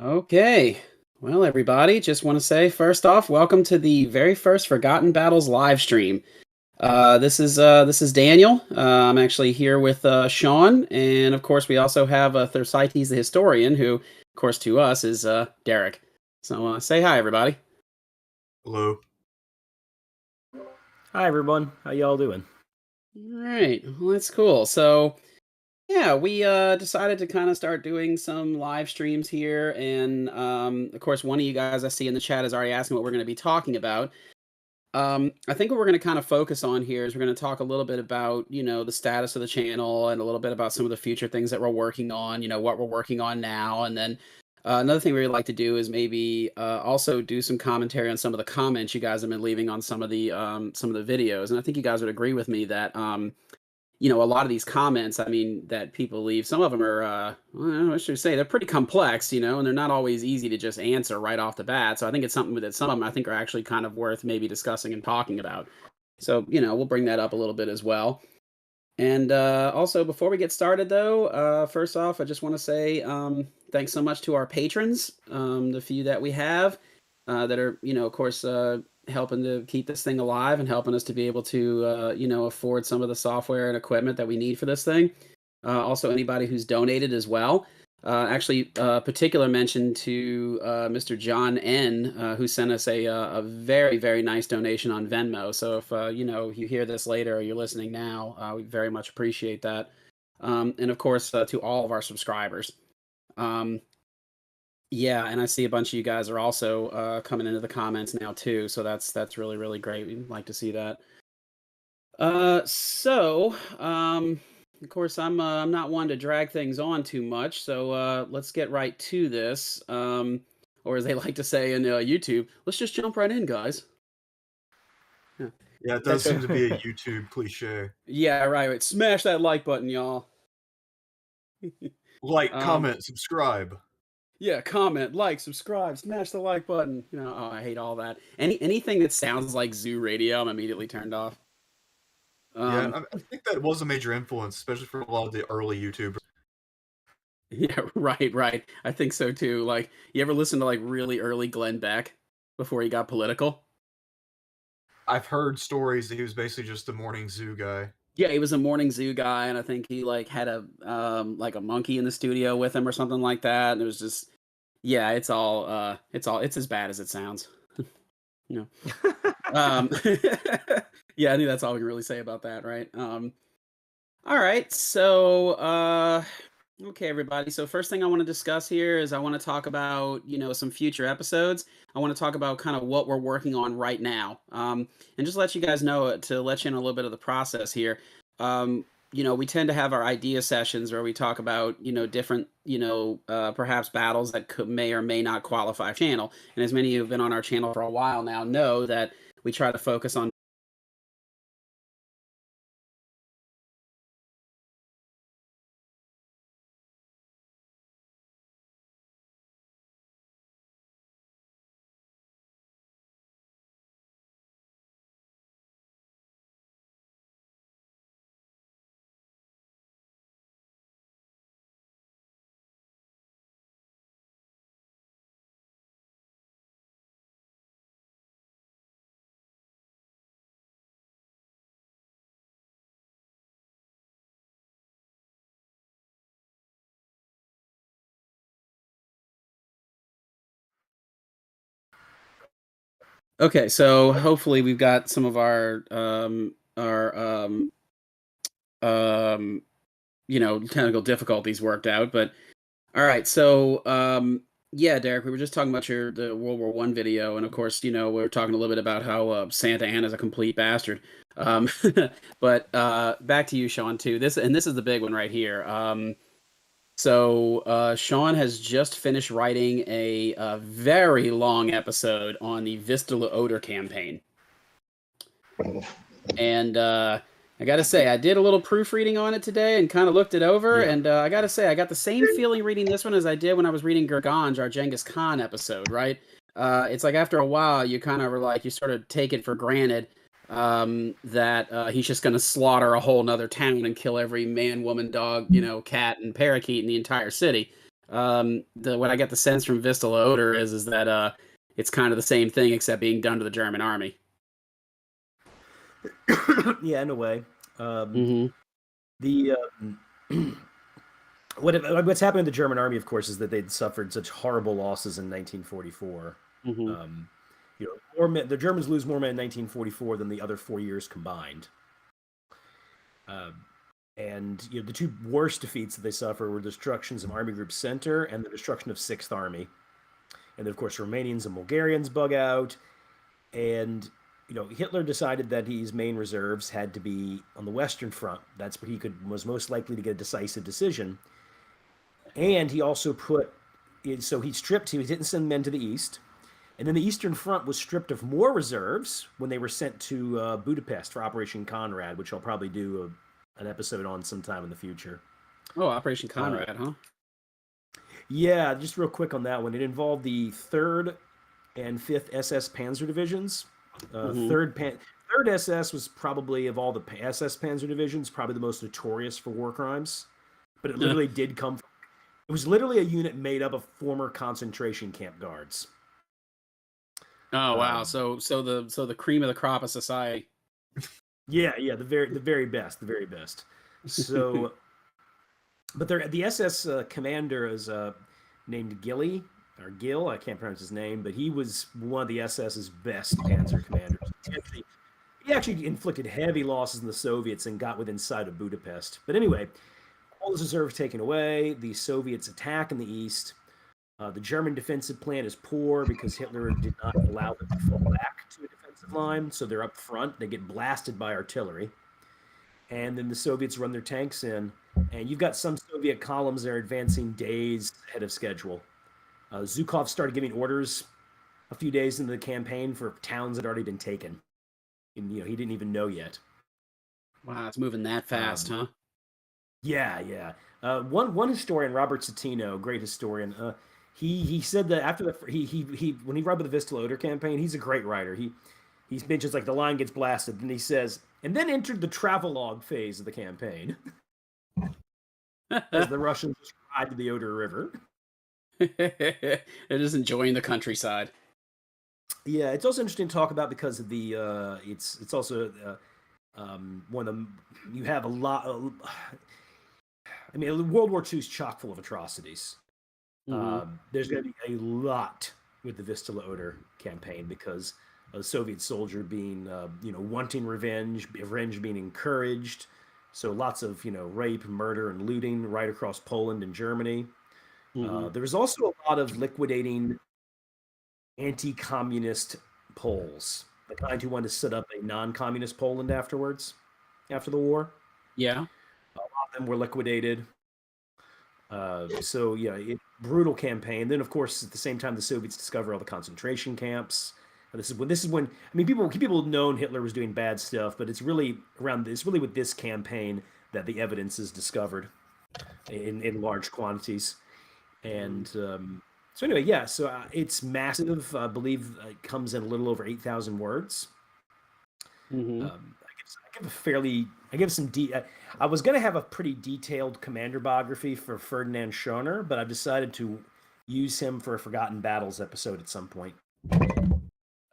Okay. Well, everybody, just want to say first off, welcome to the very first Forgotten Battles live stream. This is Daniel. I'm actually here with Sean, and of course we also have Thersites the Historian, who, of course, to us is Derek. So say hi, everybody. Hello. Hi, everyone. How y'all doing? All right. Well, that's cool. So yeah, we decided to kind of start doing some live streams here, and of course, one of you guys I see in the chat is already asking what we're going to be talking about. I think what we're going to kind of focus on here is we're going to talk a little bit about, the status of the channel and a little bit about some of the future things that we're working on, what we're working on now. And then another thing we would like to do is maybe also do some commentary on some of the comments you guys have been leaving on some of the videos. And I think you guys would agree with me that, a lot of these comments, I mean, that people leave, some of them are, what should I say, they're pretty complex, and they're not always easy to just answer right off the bat. So I think it's something that some of them I think are actually kind of worth maybe discussing and talking about. So, we'll bring that up a little bit as well. And also, before we get started, though, first off, I just want to say thanks so much to our patrons, the few that we have that are, of course, helping to keep this thing alive and helping us to be able to, afford some of the software and equipment that we need for this thing. Also, anybody who's donated as well. Actually, particular mention to Mr. John N., who sent us a very, very nice donation on Venmo. So if, you hear this later or you're listening now, we very much appreciate that. And of course, to all of our subscribers. Yeah, and I see a bunch of you guys are also coming into the comments now too, so that's really, really great. We'd like to see that. Of course, I'm not one to drag things on too much, so let's get right to this. Or as they like to say in YouTube, let's just jump right in, guys. Yeah, it does seem to be a YouTube cliche. Yeah, right. Smash that like button, y'all. Like, comment, subscribe. Yeah, comment, like, subscribe, smash the like button. Oh, I hate all that. Anything that sounds like zoo radio, I'm immediately turned off. Yeah, I think that was a major influence, especially for a lot of the early YouTubers. Yeah, right. I think so too. Like, you ever listen to like really early Glenn Beck before he got political? I've heard stories that he was basically just a morning zoo guy. Yeah, he was a morning zoo guy, and I think he like had a like a monkey in the studio with him or something like that. And it was just, yeah, it's as bad as it sounds. Yeah, I think that's all we can really say about that, right? All right, so okay, everybody. So first thing I want to discuss here is I want to talk about, some future episodes. I want to talk about kind of what we're working on right now. And just let you guys know, to let you in a little bit of the process here. we tend to have our idea sessions where we talk about, different, perhaps battles that may or may not qualify for channel. And as many of you have been on our channel for a while now know that we try to focus on. Okay, so hopefully we've got some of our technical difficulties worked out. But all right, so yeah, Derek, we were just talking about the World War One video, and of course, we were talking a little bit about how Santa Anna's a complete bastard. Um, but back to you, Sean, too. This is the big one right here. So Sean has just finished writing a very long episode on the Vistula Oder campaign. And I got to say, I did a little proofreading on it today and kind of looked it over. Yeah. And I got to say, I got the same feeling reading this one as I did when I was reading Gurganj, our Genghis Khan episode, right? It's like after a while, you kind of were like, you sort of take it for granted that he's just going to slaughter a whole nother town and kill every man, woman, dog, cat, and parakeet in the entire city. What I get the sense from Vistula Oder is that it's kind of the same thing except being done to the German army. Yeah, in a way. What's happened to the German army, of course, is that they'd suffered such horrible losses in 1944. The Germans lose more men in 1944 than the other 4 years combined. And the two worst defeats that they suffer were destructions of Army Group Center and the destruction of 6th Army. And of course, Romanians and Bulgarians bug out. And Hitler decided that his main reserves had to be on the Western Front. That's where he was most likely to get a decisive decision. And he also he didn't send men to the East. And then the Eastern Front was stripped of more reserves when they were sent to Budapest for Operation Conrad, which I'll probably do an episode on sometime in the future. Oh, Operation Conrad, huh? Yeah, just real quick on that one. It involved the 3rd and 5th SS Panzer Divisions. Third SS was probably, of all the SS Panzer Divisions, probably the most notorious for war crimes. But it literally did come from... It was literally a unit made up of former concentration camp guards. Oh wow! So the cream of the crop of society. Yeah, the very best. So, but the SS commander is named Gil. I can't pronounce his name, but he was one of the SS's best panzer commanders. He actually inflicted heavy losses in the Soviets and got within sight of Budapest. But anyway, all his reserves taken away. The Soviets attack in the east. The German defensive plan is poor because Hitler did not allow them to fall back to a defensive line. So they're up front. They get blasted by artillery. And then the Soviets run their tanks in. And you've got some Soviet columns that are advancing days ahead of schedule. Zhukov started giving orders a few days into the campaign for towns that had already been taken. And, he didn't even know yet. Wow, it's moving that fast, huh? Yeah. One historian, Robert Citino, great historian, he said that after when he wrote the Vistula Oder campaign, he's a great writer. He mentions like the line gets blasted, and he says, and then entered the travelogue phase of the campaign as the Russians ride to the Oder River. They're just enjoying the countryside. Yeah, it's also interesting to talk about because of the it's also one of them. You have a lot of, World War II is chock full of atrocities. There's going to be a lot with the Vistula Oder campaign because a Soviet soldier being wanting revenge being encouraged. So lots of rape, murder, and looting right across Poland and Germany. There was also a lot of liquidating anti-communist Poles, the kind who wanted to set up a non-communist Poland after the war. Yeah. of them were liquidated. So yeah, brutal campaign. Then of course at the same time the Soviets discover all the concentration camps. This is when I mean people have known Hitler was doing bad stuff, but it's really with this campaign that the evidence is discovered in large quantities. And so anyway, yeah, so it's massive. I believe it comes in a little over 8,000 words. I give some I was going to have a pretty detailed commander biography for Ferdinand Schoner, but I've decided to use him for a Forgotten Battles episode at some point.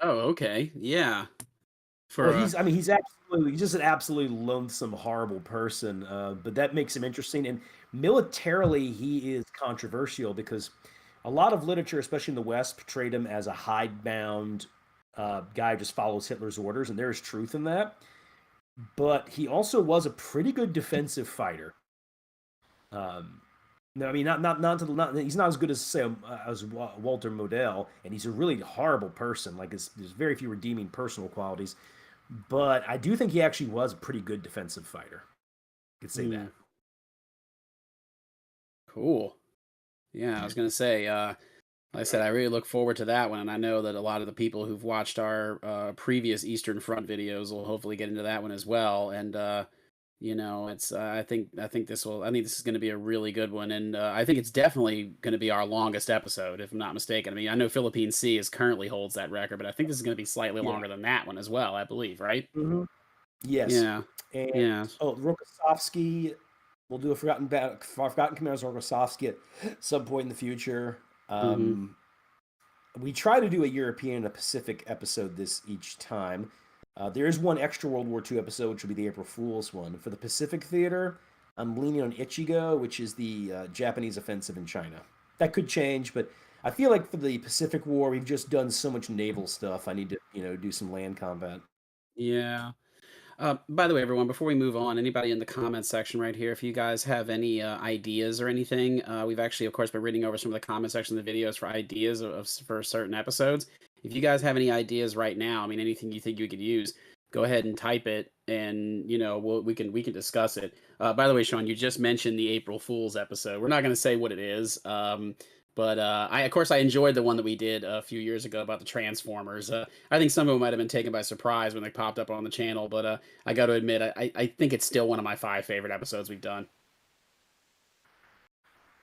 Oh, okay. Yeah. Well, he's just an absolutely loathsome, horrible person, but that makes him interesting. And militarily, he is controversial because a lot of literature, especially in the West, portrayed him as a hidebound guy who just follows Hitler's orders, and there is truth in that. But he also was a pretty good defensive fighter. No, I mean not he's not as good as say as Walter Modell, and he's a really horrible person. Like there's very few redeeming personal qualities, but I do think he actually was a pretty good defensive fighter. I could say that. Cool. Yeah, I was gonna say, like I said, I really look forward to that one, and I know that a lot of the people who've watched our previous Eastern Front videos will hopefully get into that one as well. And it's I think this is going to be a really good one, and I think it's definitely going to be our longest episode, if I'm not mistaken. I mean, I know Philippine Sea currently holds that record, but I think this is going to be slightly longer than that one as well. I believe, right? Mm-hmm. Yes. Yeah. And yeah. Rokossovsky. We'll do a Forgotten Commanders Rokossovsky at some point in the future. We try to do a European and a Pacific episode each time. There is one extra World War II episode, which will be the April Fool's one. For the Pacific Theater, I'm leaning on Ichigo, which is the Japanese offensive in China. That could change, but I feel like for the Pacific War, we've just done so much naval stuff. I need to, do some land combat. Yeah. By the way, everyone, before we move on, anybody in the comments section right here, if you guys have any ideas or anything, we've actually, of course, been reading over some of the comment section of the videos for ideas for certain episodes. If you guys have any ideas right now, I mean, anything you think you could use, go ahead and type it, and we can discuss it. By the way, Sean, you just mentioned the April Fool's episode. We're not going to say what it is. But of course, I enjoyed the one that we did a few years ago about the Transformers. I think some of them might have been taken by surprise when they popped up on the channel, but I got to admit, I think it's still one of my 5 favorite episodes we've done.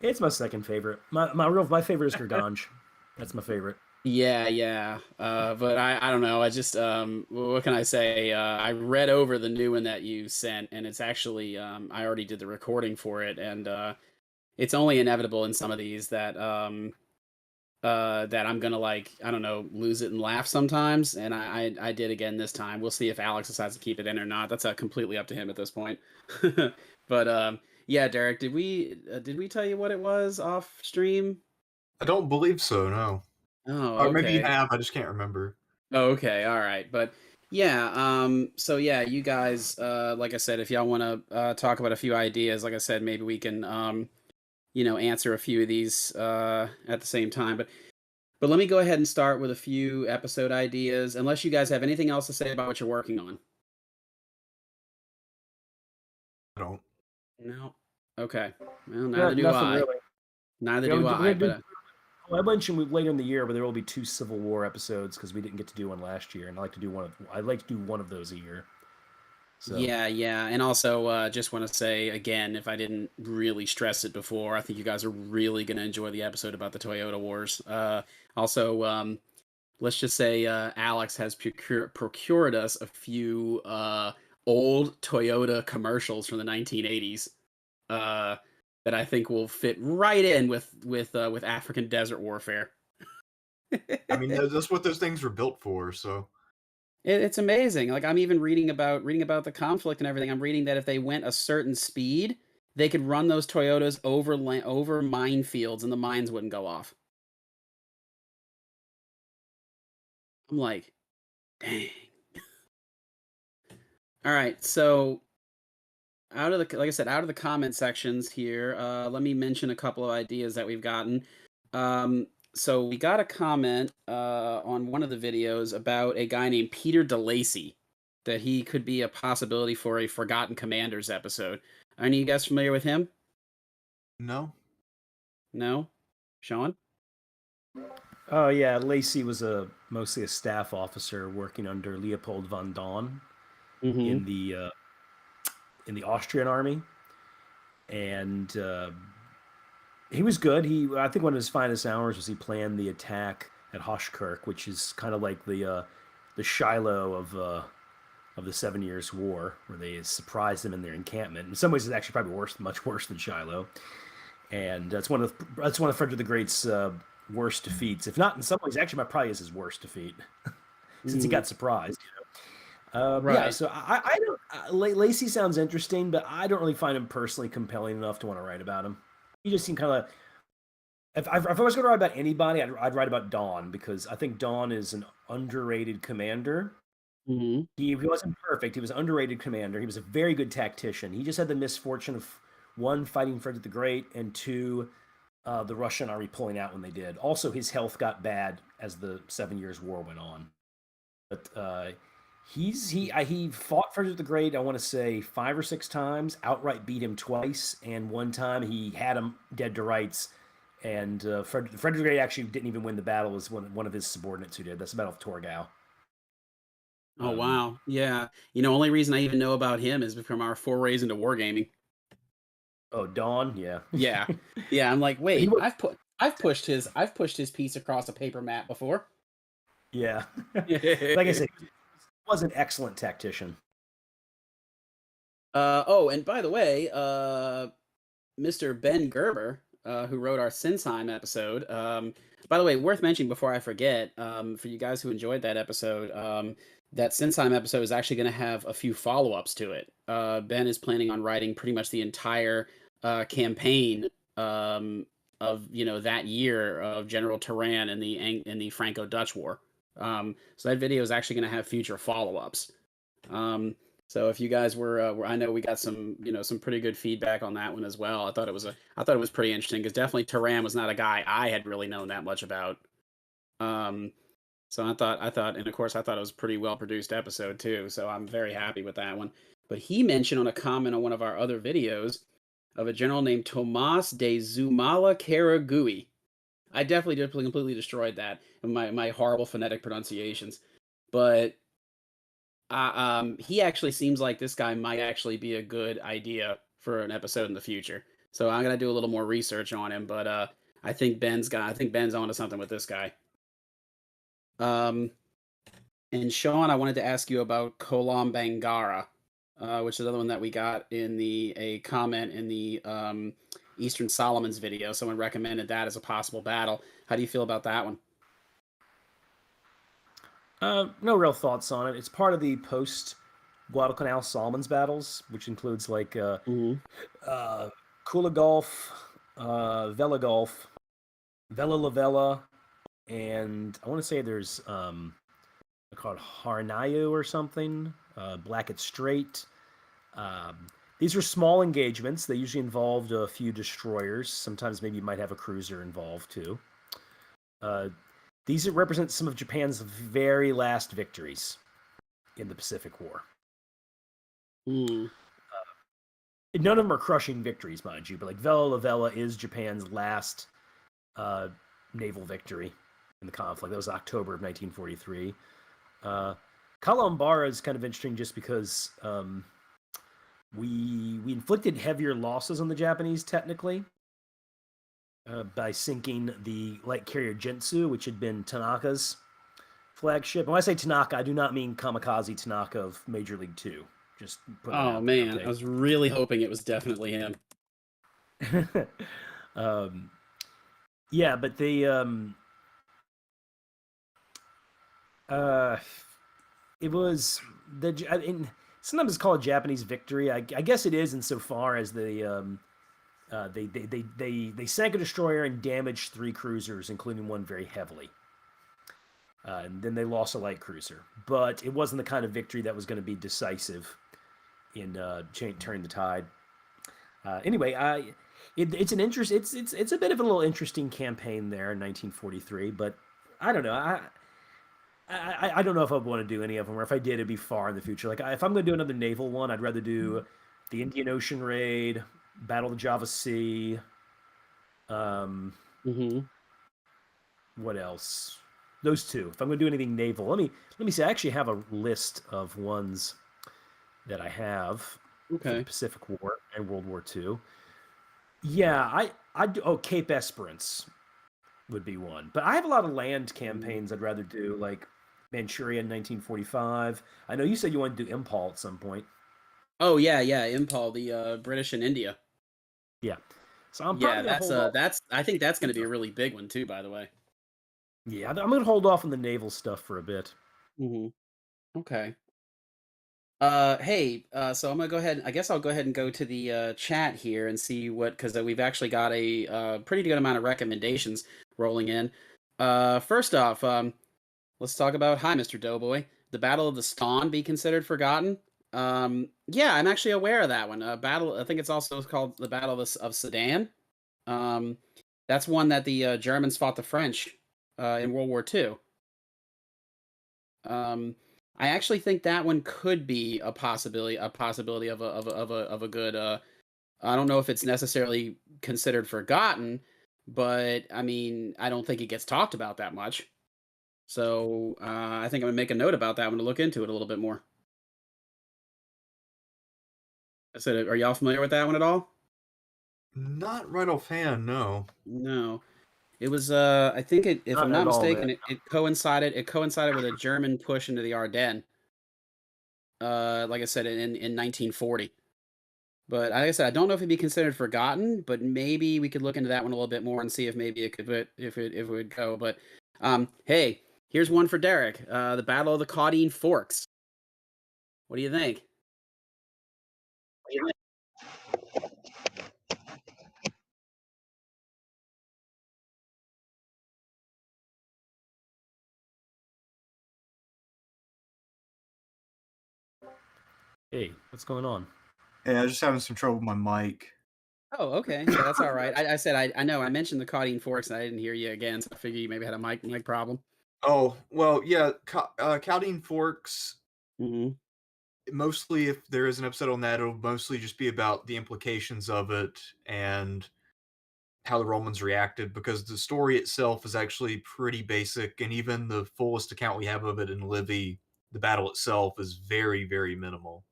It's my second favorite. My favorite is Gargange. That's my favorite. Yeah. But I don't know. I just what can I say? I read over the new one that you sent, and it's actually I already did the recording for it, and it's only inevitable in some of these that that I'm gonna lose it and laugh sometimes, and I did again this time. We'll see if Alex decides to keep it in or not. That's completely up to him at this point. But yeah, Derek, did we tell you what it was off stream? I don't believe so. No. Oh, or maybe you have. I just can't remember. Oh, okay, all right, but. Yeah, so yeah, you guys, like I said, if y'all want to talk about a few ideas, like I said, maybe we can answer a few of these at the same time. But let me go ahead and start with a few episode ideas, unless you guys have anything else to say about what you're working on. I don't. No. Okay. Well, neither do I. Really. Neither do I. I mentioned later in the year, but there will be 2 Civil War episodes because we didn't get to do one last year, and I'd like to do one of those a year. So. Yeah, and also just want to say again, if I didn't really stress it before, I think you guys are really going to enjoy the episode about the Toyota Wars. Also, let's just say Alex has procured us a few old Toyota commercials from the 1980s that I think will fit right in with African desert warfare. I mean, that's what those things were built for, so. It's amazing. Like, I'm even reading about the conflict and everything. I'm reading that if they went a certain speed, they could run those Toyotas over minefields and the mines wouldn't go off. I'm like, dang. All right, so out of the comment sections here, let me mention a couple of ideas that we've gotten. So we got a comment on one of the videos about a guy named Peter DeLacy, that he could be a possibility for a Forgotten Commanders episode. Are any of you guys familiar with him? No. No? Sean? Oh yeah, Lacy was mostly a staff officer working under Leopold von Daun Mm-hmm. in the Austrian army, and he was good. I think one of his finest hours was he planned the attack at Hochkirch, which is kind of like the Shiloh of the 7 Years' War, where they surprised them in their encampment. In some ways, it's actually probably much worse than Shiloh, and that's one of Frederick the Great's worst defeats. If not, in some ways, actually, probably is his worst defeat, since he got surprised. Yeah, Right. so I don't. Lacy sounds interesting, but I don't really find him personally compelling enough to want to write about him. He just seemed kind of. If I was going to write about anybody, I'd write about Dawn, because I think Dawn is an underrated commander. Mm-hmm. He wasn't perfect. He was an underrated commander. He was a very good tactician. He just had the misfortune of, one, fighting Frederick the Great, and two, the Russian army pulling out when they did. Also, his health got bad as the 7 Years' War went on. But he fought Frederick the Great, I want to say 5 or 6 times, outright beat him twice, and one time he had him dead to rights. And Frederick the Great actually didn't even win the battle; it was one of his subordinates who did. That's the Battle of Torgau. Oh, Um, wow. Yeah. Only reason I even know about him is from our forays into wargaming. oh, Dawn, yeah, Yeah. Yeah, I'm like, he wait, was, I've pushed his piece across a paper map before. yeah. Like I said, he was an excellent tactician. Oh, and by the way, Mr. Ben Gerber, who wrote our Sinsheim episode. By the way, worth mentioning before I forget, for you guys who enjoyed that episode, that Sinsheim episode is actually going to have a few follow-ups to it. Ben is planning on writing pretty much the entire campaign of that year of General Turan in the Franco-Dutch War. So that video is actually going to have future follow-ups. So if you guys I know we got some pretty good feedback on that one as well. I thought it was pretty interesting, because definitely Turan was not a guy I had really known that much about. Um, so and of course I thought it was a pretty well produced episode too. So I'm very happy with that one. But he mentioned on a comment on one of our other videos of a general named Tomas de Zumala Karagui. I definitely did completely destroyed that in my horrible phonetic pronunciations, but he actually seems like this guy might actually be a good idea for an episode in the future. So I'm gonna do a little more research on him, but I think Ben's onto something with this guy. Um, and Sean, I wanted to ask you about Kolam Bangara, which is another one that we got in a comment in the Eastern Solomons video. Someone recommended that as a possible battle. How do you feel about that one? No real thoughts on it. It's part of the post Guadalcanal Solomons battles, which includes like Mm-hmm. Kula Gulf, Vela Gulf, Vela La Vela, and I want to say there's called Harnayu or something, Blackett Strait. Um, these are small engagements. They usually involved a few destroyers. Sometimes maybe you might have a cruiser involved too. Uh, these represent some of Japan's very last victories in the Pacific War. Mm. None of them are crushing victories, mind you, but like Vela La Vela is Japan's last naval victory in the conflict. That was October of 1943. Kalambara is kind of interesting just because we inflicted heavier losses on the Japanese technically by sinking the light carrier Jintsu, which had been Tanaka's flagship. And when I say Tanaka, I do not mean Kamikaze Tanaka of Major League Two. Just put that Oh out there. man, I was really hoping it was definitely him. um, yeah, but they it was sometimes it's called a Japanese victory. I guess it is insofar as they sank a destroyer and damaged 3 cruisers, including one very heavily. And then they lost a light cruiser, but it wasn't the kind of victory that was going to be decisive in turning the tide. Anyway, it's an interest. It's a bit of a little interesting campaign there in 1943, but I don't know. I don't know if I'd want to do any of them, or if I did, it'd be far in the future. Like if I'm going to do another naval one, I'd rather do the Indian Ocean raid, Battle of the Java Sea. What else? Those two. If I'm going to do anything naval, let me see. I actually have a list of ones that I have for the Pacific War and World War II. Yeah, I do. Oh, Cape Esperance would be one, but I have a lot of land campaigns I'd rather do, like Manchuria in 1945. I know you said you wanted to do Impal at some point. Oh yeah, Impal, the British in India. Yeah, so I'm probably gonna hold off. That's I think that's going to be a really big one too. By the way. Yeah, I'm gonna hold off on the naval stuff for a bit. Okay. Hey, so I'm gonna go ahead. I guess I'll go ahead and go to the chat here and see what, because we've actually got a pretty good amount of recommendations rolling in. First off, let's talk about, hi, Mr. Doughboy. The Battle of the Staun be considered forgotten? Yeah, I'm actually aware of that one. I think it's also called the Battle of Sedan. That's one that the Germans fought the French in World War II. I actually think that one could be a possibility of a good. I don't know if it's necessarily considered forgotten, but I mean, I don't think it gets talked about that much. So I think I'm gonna make a note about that one to look into it a little bit more. I said, are y'all familiar with that one at all? Not right offhand, no. No. It was I think if I'm not mistaken, it coincided with a German push into the Ardennes. Like I said, in 1940. But like I said, I don't know if it'd be considered forgotten, but maybe we could look into that one a little bit more and see if maybe it could, if it would go. But hey, here's one for Derek. The Battle of the Caudine Forks. What do you think? Hey, what's going on? Hey, I was just having some trouble with my mic. Oh, okay. Yeah, that's all right. I said I know I mentioned the Caudine Forks and I didn't hear you again, so I figured you maybe had a mic problem. Oh, well, yeah, Caudine Forks. Mostly, if there is an episode on that, it'll mostly just be about the implications of it and how the Romans reacted, because the story itself is actually pretty basic, and even the fullest account we have of it in Livy, the battle itself is very, very minimal.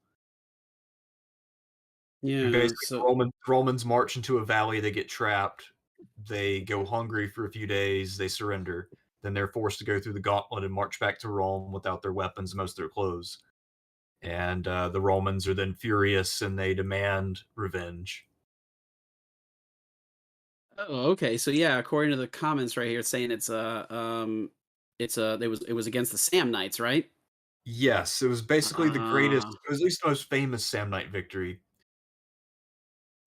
Yeah, basically, Romans march into a valley, they get trapped, they go hungry for a few days, they surrender. Then they're forced to go through the gauntlet and march back to Rome without their weapons and most of their clothes. And the Romans are then furious and they demand revenge. Oh, okay. So yeah, according to the comments right here, it's saying it was against the Samnites, right? Yes, it was basically the greatest, it was at least the most famous Samnite victory.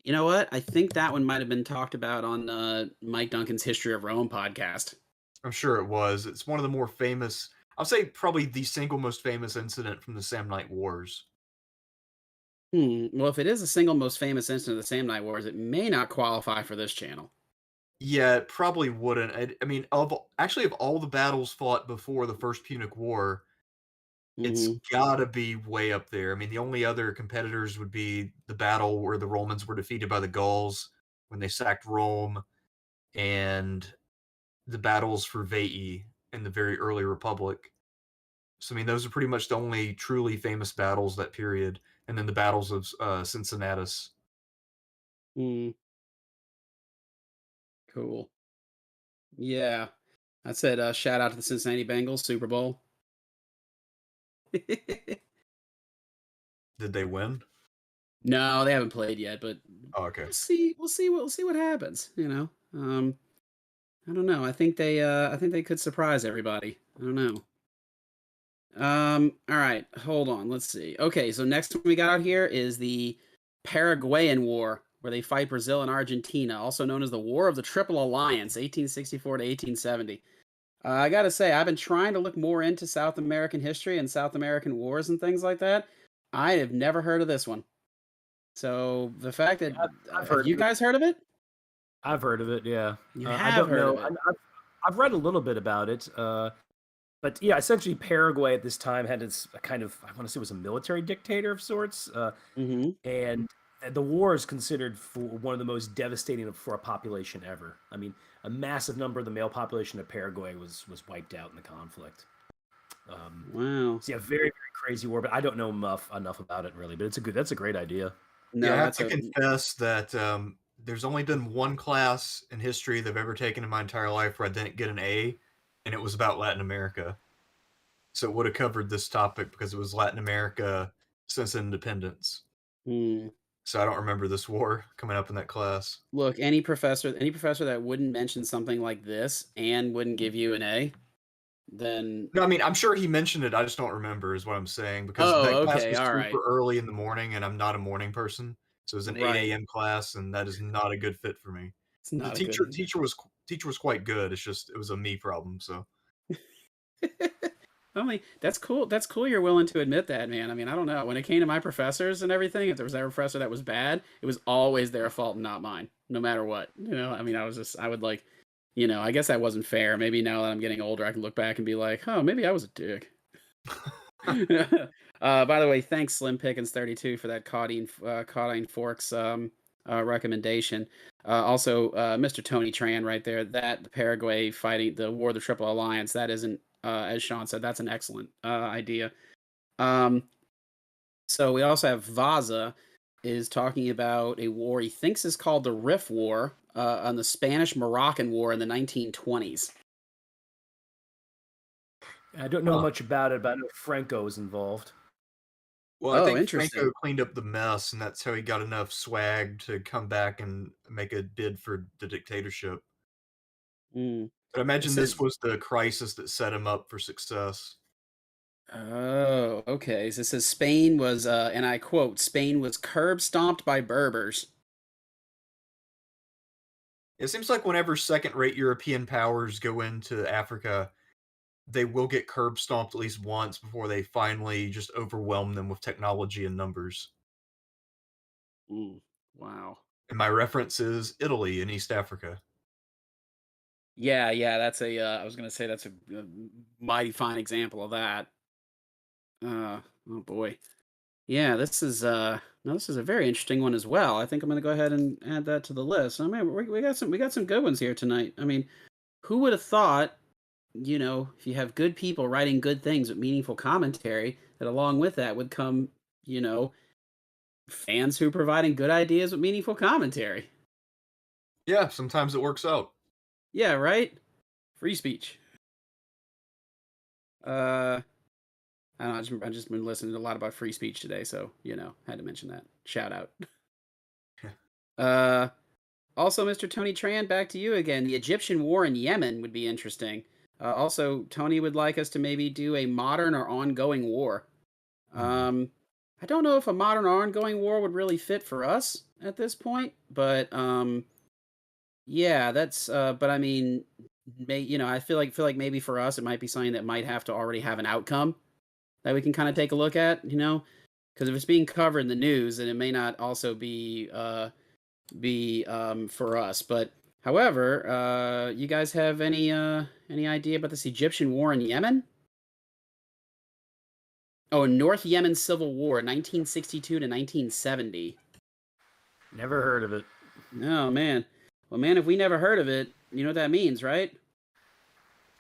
You know what? I think that one might have been talked about on Mike Duncan's History of Rome podcast. I'm sure it was. It's one of the more famous, I'll say probably the single most famous incident from the Samnite Wars. Well, if it is the single most famous incident of the Samnite Wars, it may not qualify for this channel. Yeah, it probably wouldn't. I mean, of all the battles fought before the First Punic War, it's gotta be way up there. I mean, the only other competitors would be the battle where the Romans were defeated by the Gauls when they sacked Rome, and the battles for Veii in the very early Republic. So, I mean, those are pretty much the only truly famous battles that period, and then the battles of Cincinnatus. Cool. Yeah. I said shout out to the Cincinnati Bengals, Super Bowl. Did they win? No, they haven't played yet, but okay. We'll see what happens, you know. I don't know. I think they could surprise everybody. I don't know. All right, hold on. Let's see. Okay, so next one we got out here is the Paraguayan War, where they fight Brazil and Argentina, also known as the War of the Triple Alliance, 1864 to 1870. I gotta say, I've been trying to look more into South American history and South American wars and things like that. I have never heard of this one. So the fact that have you guys heard of it? I've heard of it. Yeah, you have heard of it. I've read a little bit about it. But yeah, essentially Paraguay at this time had its a kind of, I want to say it was a military dictator of sorts, Mm-hmm. and the war is considered for one of the most devastating for a population ever. I mean, a massive number of the male population of Paraguay was wiped out in the conflict. Wow. So yeah, very very crazy war, but I don't know enough about it really. But that's a great idea. Yeah, I No, have that's to a confess that, there's only been one class in history that I've ever taken in my entire life where I didn't get an A, and it was about Latin America. So it would have covered this topic because it was Latin America since independence. hmm. So I don't remember this war coming up in that class. Look, any professor that wouldn't mention something like this and wouldn't give you an A, then No, I mean, I'm sure he mentioned it, I just don't remember is what I'm saying, because oh, that class okay, was all super right, early in the morning, and I'm not a morning person, so it was an 8 right. AM class, and that is not a good fit for me. It's The not a teacher good. teacher was teacher was quite good, it's just it was a me problem, so Only that's cool. That's cool. You're willing to admit that, man. I mean, I don't know. When it came to my professors and everything, if there was ever a professor that was bad, it was always their fault and not mine, no matter what. I mean, I would like, I guess that wasn't fair. Maybe now that I'm getting older, I can look back and be like, oh, maybe I was a dick. By the way, thanks Slim Pickens 32 for that Caudine Forks recommendation. Also, Mr. Tony Tran right there. That the Paraguay fighting the War of the Triple Alliance. That isn't, as Sean said, that's an excellent idea. Um, so we also have Vaza is talking about a war he thinks is called the Rif War on the Spanish-Moroccan War in the 1920s. I don't know huh. much about it, but I know Franco is involved. Well, I Oh, think Franco interesting. cleaned up the mess, and that's how he got enough swag to come back and make a bid for the dictatorship. Mm. But I It imagine this says was the crisis that set him up for success. oh, okay. So it says Spain was, and I quote, Spain was curb stomped by Berbers. It seems like whenever second-rate European powers go into Africa, they will get curb stomped at least once before they finally just overwhelm them with technology and numbers. Mm, wow. And my reference is Italy in East Africa. Yeah, yeah, that's I was gonna say that's a mighty fine example of that. Oh boy. Yeah, this is a very interesting one as well. I think I'm gonna go ahead and add that to the list. I mean, we got some good ones here tonight. I mean, who would have thought, if you have good people writing good things with meaningful commentary, that along with that would come, you know, fans who are providing good ideas with meaningful commentary. Yeah, sometimes it works out. Yeah, right? Free speech. Uh, I don't know. I've just been listening a lot about free speech today, so had to mention that. Shout out. Uh, Also, Mr. Tony Tran, back to you again. The Egyptian war in Yemen would be interesting. Also, Tony would like us to maybe do a modern or ongoing war. Hmm. Um, I don't know if a modern or ongoing war would really fit for us at this point, but yeah, that's. But I mean, I feel like maybe for us it might be something that might have to already have an outcome that we can kind of take a look at. Because if it's being covered in the news, then it may not also be for us. But however, you guys have any idea about this Egyptian war in Yemen? Oh, North Yemen Civil War, 1962 to 1970. Never heard of it. Oh man. Well, man, if we never heard of it, you know what that means, right?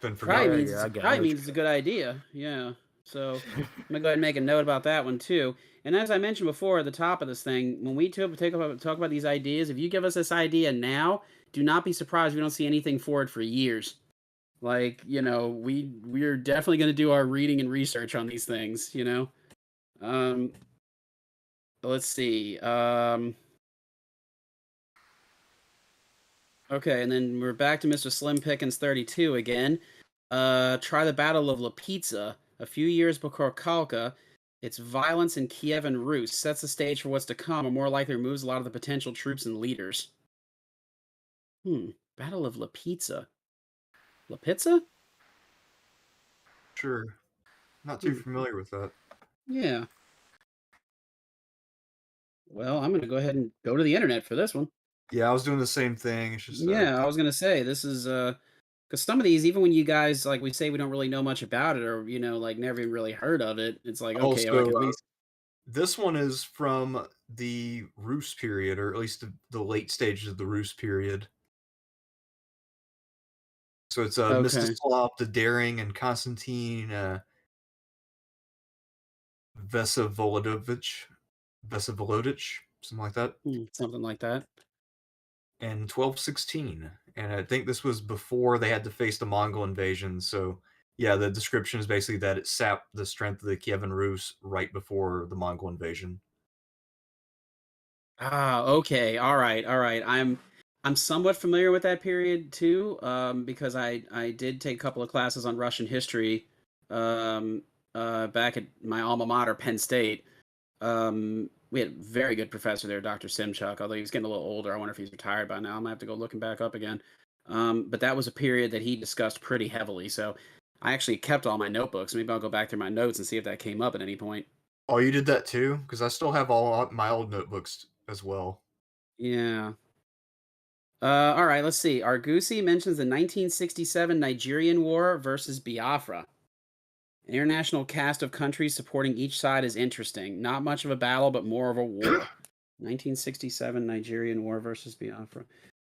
Been Probably Yeah, forgotten. means yeah, I probably know what means it's a good idea. Yeah. So I'm gonna go ahead and make a note about that one too. And as I mentioned before at the top of this thing, when we talk about these ideas, if you give us this idea now, do not be surprised if we don't see anything for it for years. Like, we're definitely going to do our reading and research on these things. Um, let's see. Okay, and then we're back to Mr. Slim Pickens 32 again. Try the Battle of La Pizza. A few years before Kalka, its violence in Kiev and Rus sets the stage for what's to come, or more likely removes a lot of the potential troops and leaders. Battle of La Pizza. La Pizza? Sure. Not too Hmm. familiar with that. Yeah. Well, I'm going to go ahead and go to the internet for this one. Yeah, I was doing the same thing. It's just Yeah, I was gonna say this is Because some of these, even when you guys like we say we don't really know much about it, or like never even really heard of it, it's like okay, Also, like at least this one is from the Rus period, or at least the late stages of the Rus period. So it's okay. Mstislav the Daring and Constantine Vsevolodovich, Vsevolodovich, something like that, Something like that. in 1216. And I think this was before they had to face the Mongol invasion. So yeah, the description is basically that it sapped the strength of the Kievan Rus right before the Mongol invasion. Ah, okay. All right. All right. I'm somewhat familiar with that period too, because I did take a couple of classes on Russian history, um, back at my alma mater, Penn State. We had a very good professor there, Dr. Simchuk, although he was getting a little older. I wonder if he's retired by now. I might have to go looking back up again. But that was a period that he discussed pretty heavily. So I actually kept all my notebooks. Maybe I'll go back through my notes and see if that came up at any point. Oh, you did that too? Because I still have all my old notebooks as well. Yeah. All right, let's see. Argusi mentions the 1967 Nigerian War versus Biafra. An international cast of countries supporting each side is interesting. Not much of a battle, but more of a war. 1967 Nigerian War versus Biafra.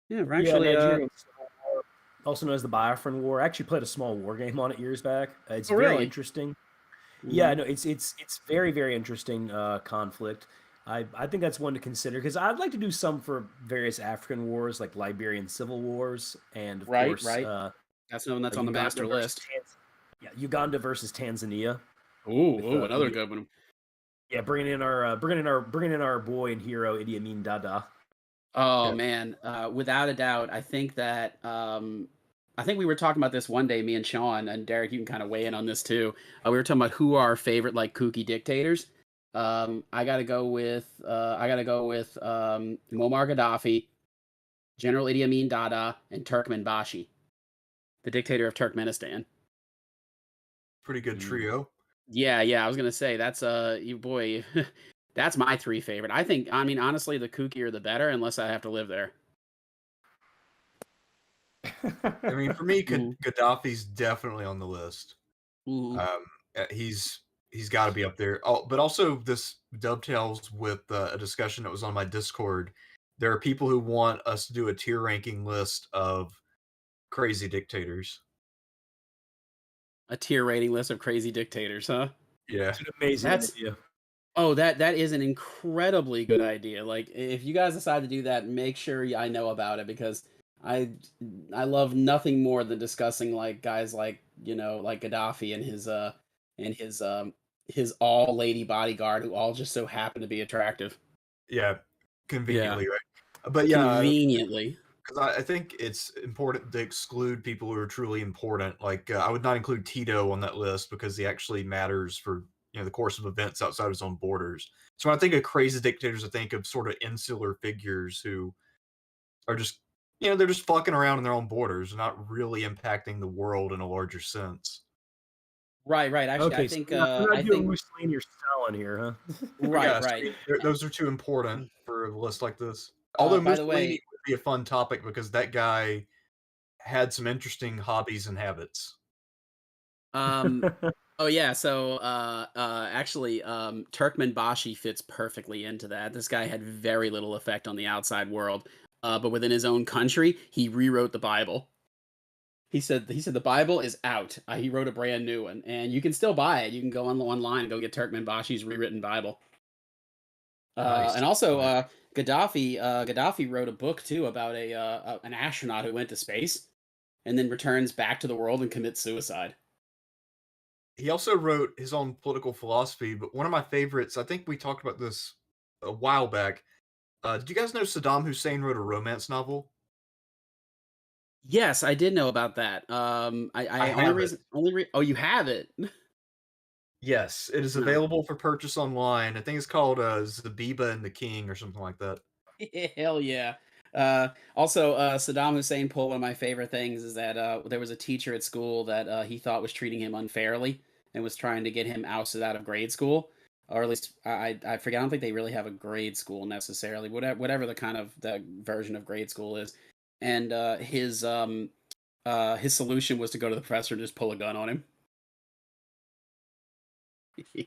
Yeah, we're Yeah, actually. Nigerian Civil War, also known as the Biafran War. I actually played a small war game on it years back. It's Oh, very really? interesting. Hmm. Yeah, no, it's very very interesting conflict. I think that's one to consider because I'd like to do some for various African wars like Liberian civil wars and of Right, course right. That's one that's on the Uganda master versus list. Uganda versus Tanzania Ooh, with ooh, another Idi. good one. Yeah, bringing in our boy and hero Idi Amin Dada. Oh Yeah. man, without a doubt, I think that I think we were talking about this one day, me and Sean and Derek. You can kind of weigh in on this too. We were talking about who are our favorite like kooky dictators. I gotta go with Muammar Gaddafi, General Idi Amin Dada, and Turkmenbashi, the dictator of Turkmenistan. Pretty good Mm. trio. Yeah, yeah, I was gonna say that's you boy, that's my three favorite. I mean, honestly, the kookier the better, unless I have to live there. I mean, for me, Mhm. Gaddafi's definitely on the list. Mhm. Um, he's got to be up there. Oh, but also this dovetails with a discussion that was on my Discord. There are people who want us to do a tier ranking list of crazy dictators. A tier rating list of crazy dictators, huh? Yeah, It's an amazing That's idea. that is an incredibly good idea. Like if you guys decide to do that, make sure I know about it because I I love nothing more than discussing like guys like, like Gaddafi and his all lady bodyguard who all just so happen to be attractive. yeah, Yeah, conveniently, right? But yeah, conveniently. because I think it's important to exclude people who are truly important. Like I would not include Tito on that list because he actually matters for the course of events outside his own borders. So when I think of crazy dictators, I think of sort of insular figures who are just they're just fucking around in their own borders, not really impacting the world in a larger sense. Right, right. Actually, Okay, so we're not I doing think Mussolini or Stalin here, huh? right, Yes, I right. mean, those are too important for a list like this. Although By the Mussolini way, would be a fun topic because that guy had some interesting hobbies and habits. um oh yeah, so actually Turkmenbashi fits perfectly into that. This guy had very little effect on the outside world. But within his own country, he rewrote the Bible. He said the Bible is out. He wrote a brand new one and you can still buy it. You can go online and go get Turkmenbashi's rewritten Bible. Nice. And also Gaddafi wrote a book too about an astronaut who went to space and then returns back to the world and commits suicide. He also wrote his own political philosophy, but one of my favorites, I think we talked about this a while back. Did you guys know Saddam Hussein wrote a romance novel? Yes, I did know about that. I I only have it. reason only re oh, you have it? Yes, it is No. available for purchase online. I think it's called Zabiba and the King or something like that. Hell yeah. Also, Saddam Hussein pulled one of my favorite things is that there was a teacher at school that he thought was treating him unfairly and was trying to get him ousted out of grade school, or at least I forget. I don't think they really have a grade school necessarily. Whatever the kind of the version of grade school is, and his solution was to go to the professor and just pull a gun on him.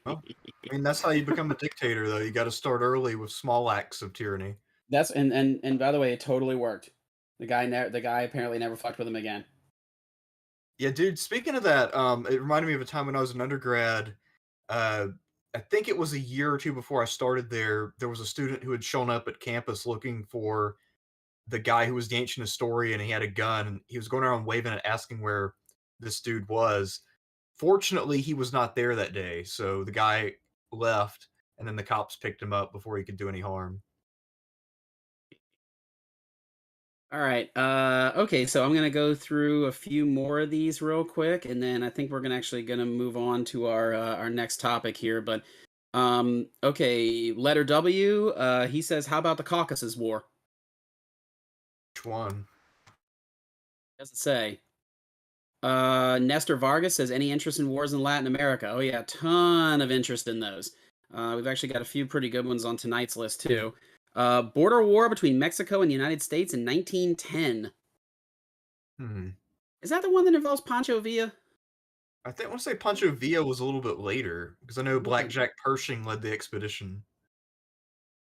Well, I mean, that's how you become a dictator, though. You got to start early with small acts of tyranny. That's and by the way, it totally worked. The guy apparently never fucked with him again. Yeah, dude. Speaking of that, it reminded me of a time when I was an undergrad. Uh, I think it was a year or two before I started there. There was a student who had shown up at campus looking for the guy who was the ancient historian. And he had a gun, and he was going around waving it, asking where this dude was. Fortunately, he was not there that day, so the guy left, and then the cops picked him up before he could do any harm. All right. Okay, so I'm gonna go through a few more of these real quick, and then I think we're gonna move on to our next topic here. But okay, letter W. He says, "How about the Caucasus War?" Which one? Doesn't say. Nestor Vargas says, "Any interest in wars in Latin America?" Oh yeah, ton of interest in those. We've actually got a few pretty good ones on tonight's list too. Border war between Mexico and the United States in 1910. Hmm. Is that the one that involves Pancho Villa? I want to say Pancho Villa was a little bit later because I know Yeah, Blackjack Pershing led the expedition.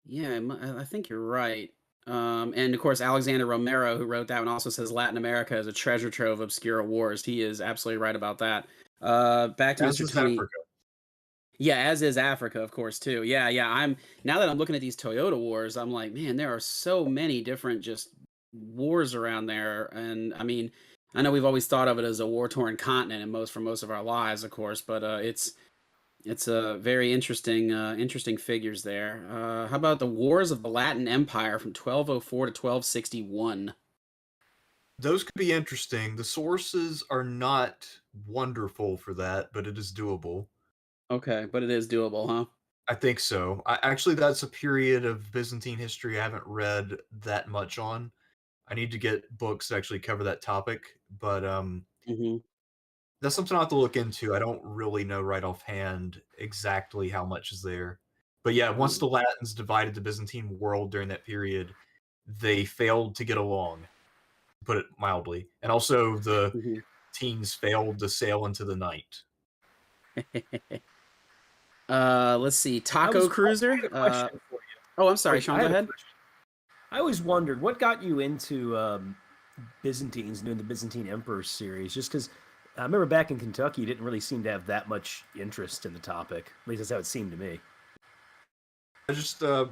yeah, I think you're right. And of course, Alexander Romero, who wrote that one, also says Latin America is a treasure trove of obscure wars. He is absolutely right about that. Back to As Mr. is Tony. Africa. Yeah, as is Africa, of course, too. Yeah, yeah. Now that I'm looking at these Toyota wars, I'm like, man, there are so many different just wars around there. And I mean, I know we've always thought of it as a war-torn continent, and for most of our lives, of course. But it's a very interesting figures there. How about the Wars of the Latin Empire from 1204 to 1261? Those could be interesting. The sources are not wonderful for that, but it is doable. Okay, but it is doable, huh? I think so. Actually, that's a period of Byzantine history I haven't read that much on. I need to get books that actually cover that topic, but Mm-hmm. that's something I'll have to look into. I don't really know right offhand exactly how much is there. But yeah, once the Latins divided the Byzantine world during that period, they failed to get along, to put it mildly. And also the Mm-hmm. teens failed to sail into the night. Let's see, I Taco was I Cruiser. had a question for you. Oh, I'm sorry, Wait, Sean. I Go had a ahead. question. I always wondered what got you into Byzantines doing the Byzantine Emperors series. Just because I remember back in Kentucky, you didn't really seem to have that much interest in the topic. At least that's how it seemed to me. I just I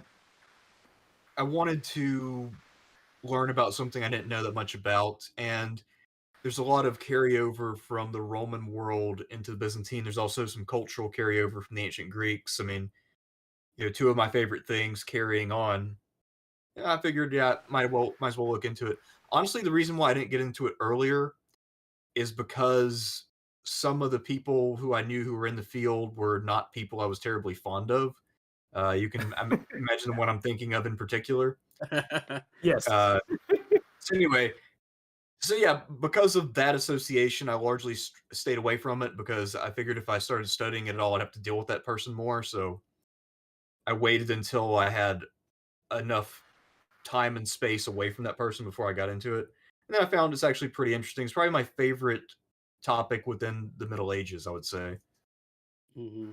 wanted to learn about something I didn't know that much about, and there's a lot of carryover from the Roman world into the Byzantine. There's also some cultural carryover from the ancient Greeks. I mean, two of my favorite things carrying on. Yeah, I figured, yeah, might as well look into it. Honestly, the reason why I didn't get into it earlier is because some of the people who I knew who were in the field were not people I was terribly fond of. You can imagine what I'm thinking of in particular. Yes. Uh, so anyway, so yeah, because of that association, I largely stayed away from it because I figured if I started studying it at all, I'd have to deal with that person more. So I waited until I had enough time and space away from that person before I got into it. And then I found it's actually pretty interesting. It's probably my favorite topic within the Middle Ages, I would say. Hmm.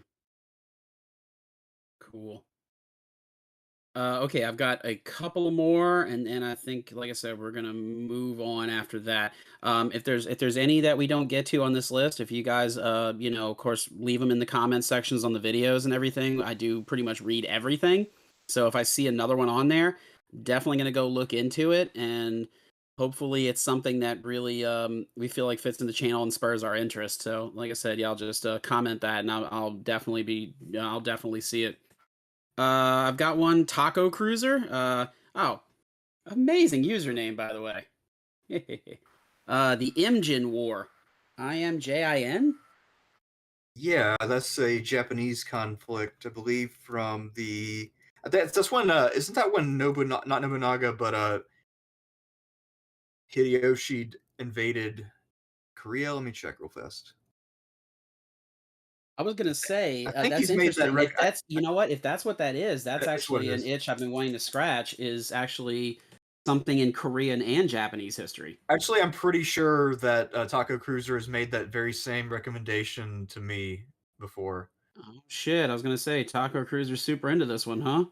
Cool. Okay, I've got a couple more, and I think, like I said, we're gonna move on after that. If there's any that we don't get to on this list, if you guys, of course, leave them in the comment sections on the videos and everything. I do pretty much read everything, so if I see another one on there, definitely gonna go look into it, and hopefully it's something that really we feel like fits in the channel and spurs our interest. So, like I said, y'all just comment that, and I'll definitely see it. I've got one Taco Cruiser. Oh, amazing username, by the way. The Imjin War. IMJIN? Yeah, that's a Japanese conflict, I believe, from the. That's when. Isn't that when Nobunaga, not Nobunaga, but Hideyoshi invaded Korea? Let me check real fast. I was gonna say I think that's he's made that interesting. If record. that's, you know what, if that's what that is, that's That is what actually it an is. itch I've been wanting to scratch. Is actually something in Korean and Japanese history. Actually, I'm pretty sure that Taco Cruiser has made that very same recommendation to me before. Oh shit! I was gonna say Taco Cruiser's super into this one, huh?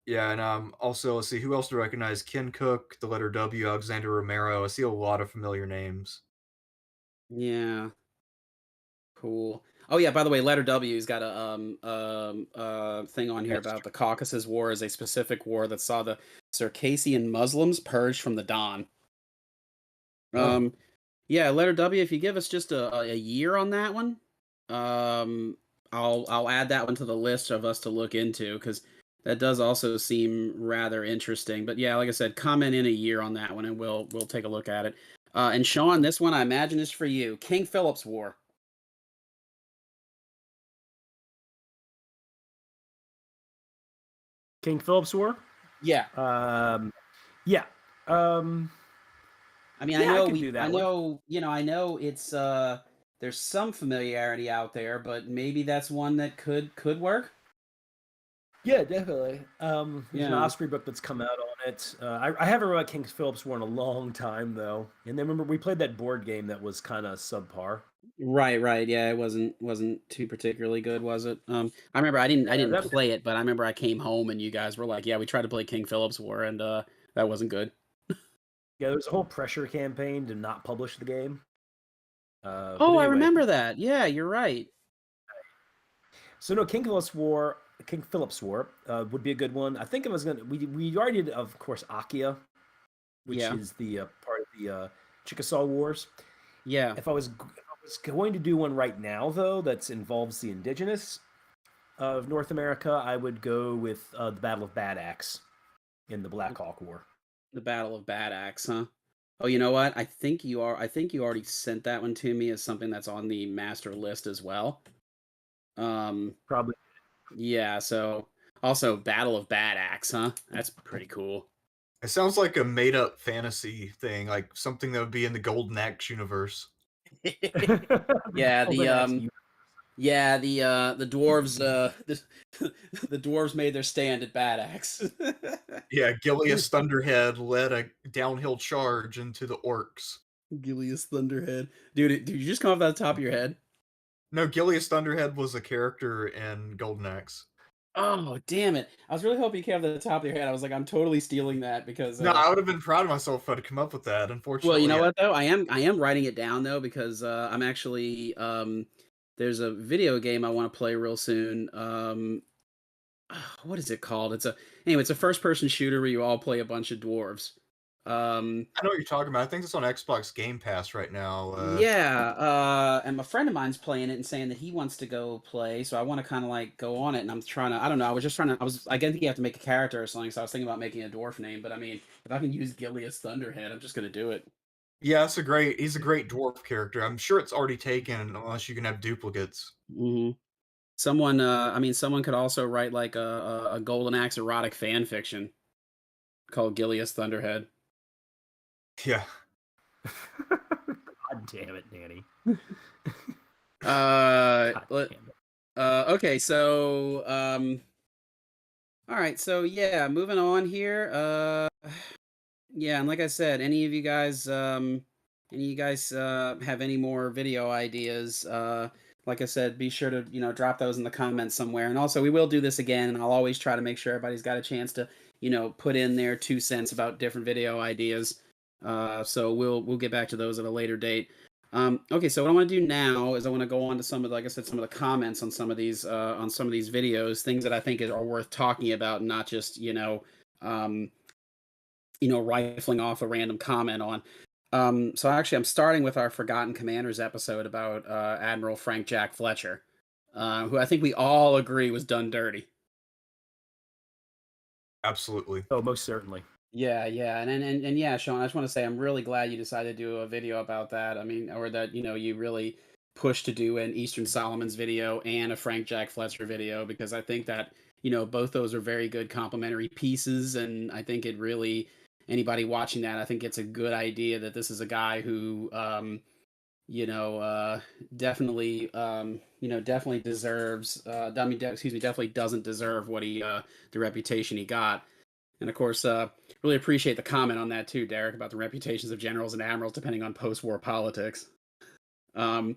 Yeah, and also let's see who else to recognize: Ken Cook, the letter W, Alexander Romero. I see a lot of familiar names. Yeah. Cool. Oh yeah, by the way, letter W's got a thing on here That's about the Caucasus War as a specific war that saw the Circassian Muslims purged from the Don. oh, Um yeah, letter W, if you give us just a year on that one, I'll add that one to the list of us to look into because that does also seem rather interesting. But yeah, like I said, comment in a year on that one and we'll take a look at it. And Sean, this one I imagine is for you. King Philip's War. King Philip's War. Yeah. Yeah. I mean, Yeah, I could do that one. I know it's there's some familiarity out there, but maybe that's one that could work. Yeah, definitely. There's an Yeah. Osprey book that's come out on it. I haven't read King Philip's War in a long time though, and then remember we played that board game that was kind of subpar. Right. Yeah, it wasn't too particularly good, was it? I remember I Yeah, didn't that play it, but I remember I came home and you guys were like, "Yeah, we tried to play King Philip's War and that wasn't good." yeah, there was a whole pressure campaign to not publish the game. But Oh, I anyway, remember that. Yeah, you're right. so no, King Philip's War would be a good one. I think it was gonna. We already did, of course, Akia, which Yeah. is the part of the Chickasaw Wars. Yeah. If I was going to do one right now, though, that involves the indigenous of North America, I would go with the Battle of Bad Axe in the Black Hawk War. The Battle of Bad Axe, huh? Oh, you know what? I think you already sent that one to me as something that's on the master list as well. Probably. Yeah, so also Battle of Bad Axe, huh? That's pretty cool. it sounds like a made-up fantasy thing, like something that would be in the Golden Axe universe. Yeah, Golden Axe. the dwarves the dwarves made their stand at Bad Axe. Yeah, Gilius Thunderhead led a downhill charge into the orcs. Gilius Thunderhead. Dude, did you just come off the top of your head? No, Gilius Thunderhead was a character in Golden Axe. Oh, damn it. I was really hoping you came off the top of your head. I was like, I'm totally stealing that because No, I would have been proud of myself if I'd come up with that. well, you know Unfortunately, what though? I am writing it down though because I'm actually there's a video game I want to play real soon. What is it called? It's a first person shooter where you all play a bunch of dwarves. I know what you're talking about. I think it's on Xbox Game Pass right now. Yeah, and a friend of mine's playing it and saying that he wants to go play, so I want to kind of like go on it. And I'm trying to, I don't know, I think you have to make a character or something. So I was thinking about making a dwarf name, but I mean, if I can use Gilius Thunderhead, I'm just gonna do it. Yeah, he's a great dwarf character. I'm sure it's already taken unless you can have duplicates. Hmm. Someone could also write like a Golden Axe erotic fan fiction called Gilius Thunderhead. Yeah. God damn it, Danny. God Let, damn it. okay, so all right, so yeah, moving on here. Yeah, and like I said, any of you guys have any more video ideas? Like I said, be sure to drop those in the comments somewhere. And also, we will do this again, and I'll always try to make sure everybody's got a chance to put in their 2 cents about different video ideas. So we'll get back to those at a later date. Okay, so what I want to do now is I want to go on to some of, like I said, some of the comments on some of these videos, things that I think are worth talking about, not just rifling off a random comment on. So actually, I'm starting with our Forgotten Commanders episode about Admiral Frank Jack Fletcher, who I think we all agree was done dirty. Absolutely. Oh, most certainly. Yeah, and yeah, Sean, I just want to say I'm really glad you decided to do a video about that. I mean, or that you really pushed to do an Eastern Solomons video and a Frank Jack Fletcher video because I think that both those are very good complementary pieces, and I think it really anybody watching that I think it's a good idea that this is a guy who definitely definitely deserves. Excuse me, definitely doesn't deserve what he the reputation he got. And of course, really appreciate the comment on that too, Derek, about the reputations of generals and admirals depending on post-war politics. Um,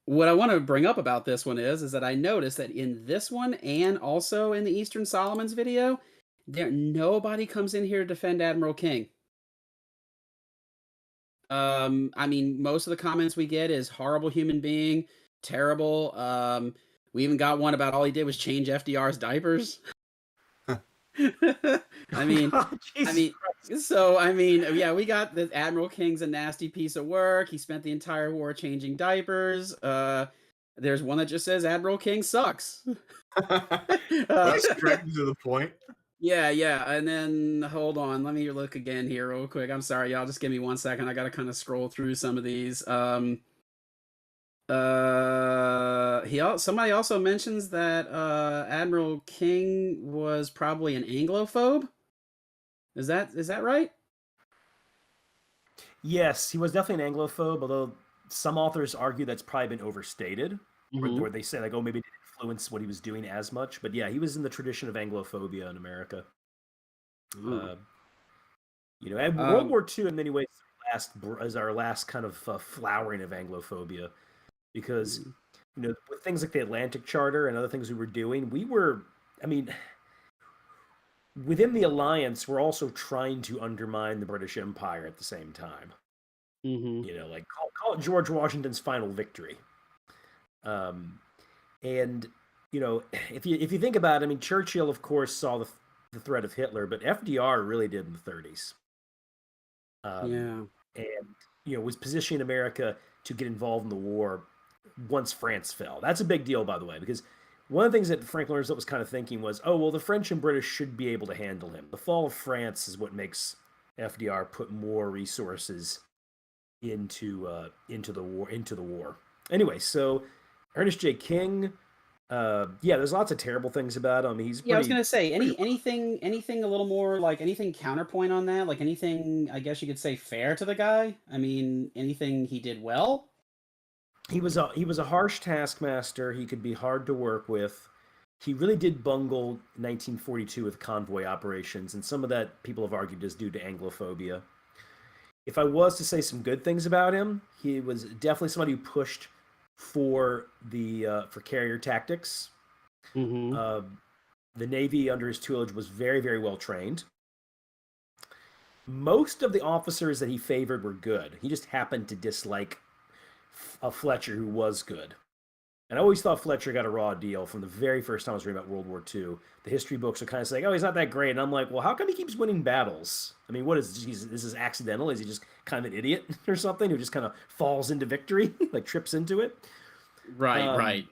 what I want to bring up about this one is that I noticed that in this one and also in the Eastern Solomons video, nobody comes in here to defend Admiral King. I mean, most of the comments we get is horrible human being, terrible. We even got one about all he did was change FDR's diapers. I mean, I Jesus mean, Christ. yeah, we got that Admiral King's a nasty piece of work. He spent the entire war changing diapers. There's one that just says Admiral King sucks. That's straight to the point. Yeah, and then hold on, let me look again here real quick. I'm sorry, y'all. Just give me 1 second. I gotta kind of scroll through some of these. Somebody also mentions that Admiral King was probably an Anglophobe. Is that right? Yes, he was definitely an Anglophobe, although some authors argue that's probably been overstated, or they say like, oh, maybe it didn't influence what he was doing as much. But yeah, he was in the tradition of Anglophobia in America. You know, and World War II in many ways is our last kind of flowering of Anglophobia, because you know, with things like the Atlantic Charter and other things we were doing, I mean, within the alliance, we're also trying to undermine the British Empire at the same time. You know, like call it George Washington's final victory. And you know, if you think about it, I mean, Churchill, of course, saw the threat of Hitler, but FDR really did in the 30s. And you know, was positioning America to get involved in the war once France fell. That's a big deal, by the way, because one of the things that Franklin Roosevelt was kind of thinking was, oh, well, the French and British should be able to handle him. The fall of France is what makes FDR put more resources into the war. Anyway, so Ernest J. King, yeah, there's lots of terrible things about him. I was gonna say anything a little more like anything counterpoint on that, like anything I guess you could say fair to the guy. I mean, anything he did well. He was a harsh taskmaster. He could be hard to work with. He really did bungle 1942 with convoy operations, and some of that people have argued is due to Anglophobia. If I was to say some good things about him, he was definitely somebody who pushed for carrier tactics. The Navy under his tutelage was very, very well trained. Most of the officers that he favored were good. He just happened to dislike a Fletcher who was good. And I always thought Fletcher got a raw deal from the very first time I was reading about World War II. The history books are kind of saying, oh, he's not that great. And I'm like, well, how come he keeps winning battles? I mean, what is this accidental? Is he just kind of an idiot or something who just kind of falls into victory, like trips into it? Right.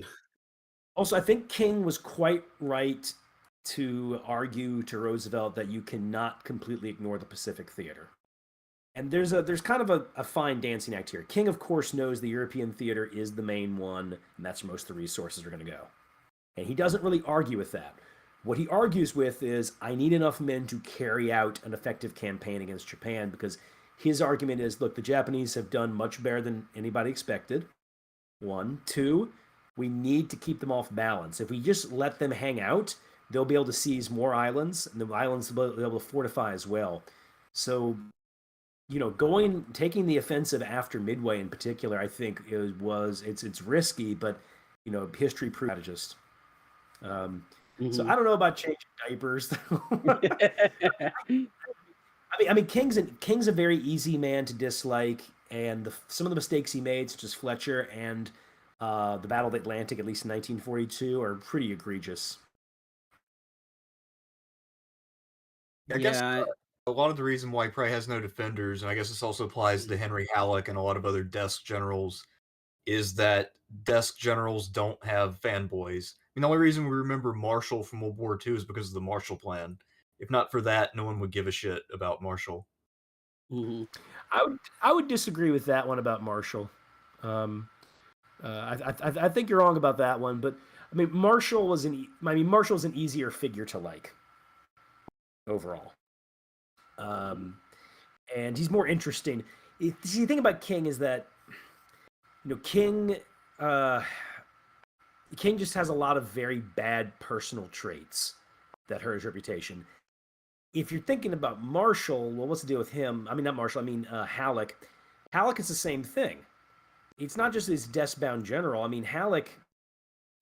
Also, I think King was quite right to argue to Roosevelt that you cannot completely ignore the Pacific theater. And there's kind of a fine dancing act here. King, of course, knows the European theater is the main one, and that's where most of the resources are going to go. And he doesn't really argue with that. What he argues with is, I need enough men to carry out an effective campaign against Japan, because his argument is, look, the Japanese have done much better than anybody expected. 1. 2, we need to keep them off balance. If we just let them hang out, they'll be able to seize more islands, and the islands will be able to fortify as well. So, you know, taking the offensive after Midway in particular, I think it's risky, but you know, history proved strategist. So I don't know about changing diapers. I mean, King's a very easy man to dislike, and some of the mistakes he made, such as Fletcher and the Battle of the Atlantic, at least in 1942, are pretty egregious. I guess a lot of the reason why he probably has no defenders, and I guess this also applies to Henry Halleck and a lot of other desk generals, is that desk generals don't have fanboys. I mean, the only reason we remember Marshall from World War II is because of the Marshall Plan. If not for that, no one would give a shit about Marshall. I would disagree with that one about Marshall. I think you're wrong about that one, but I mean, Marshall's an easier figure to like overall. And he's more interesting. The thing about King is that, you know, King just has a lot of very bad personal traits that hurt his reputation. if you're thinking about Marshall, well, what's the deal with him? I mean, not Marshall. I mean Halleck. Halleck is the same thing. It's not just this desk-bound general. I mean, Halleck,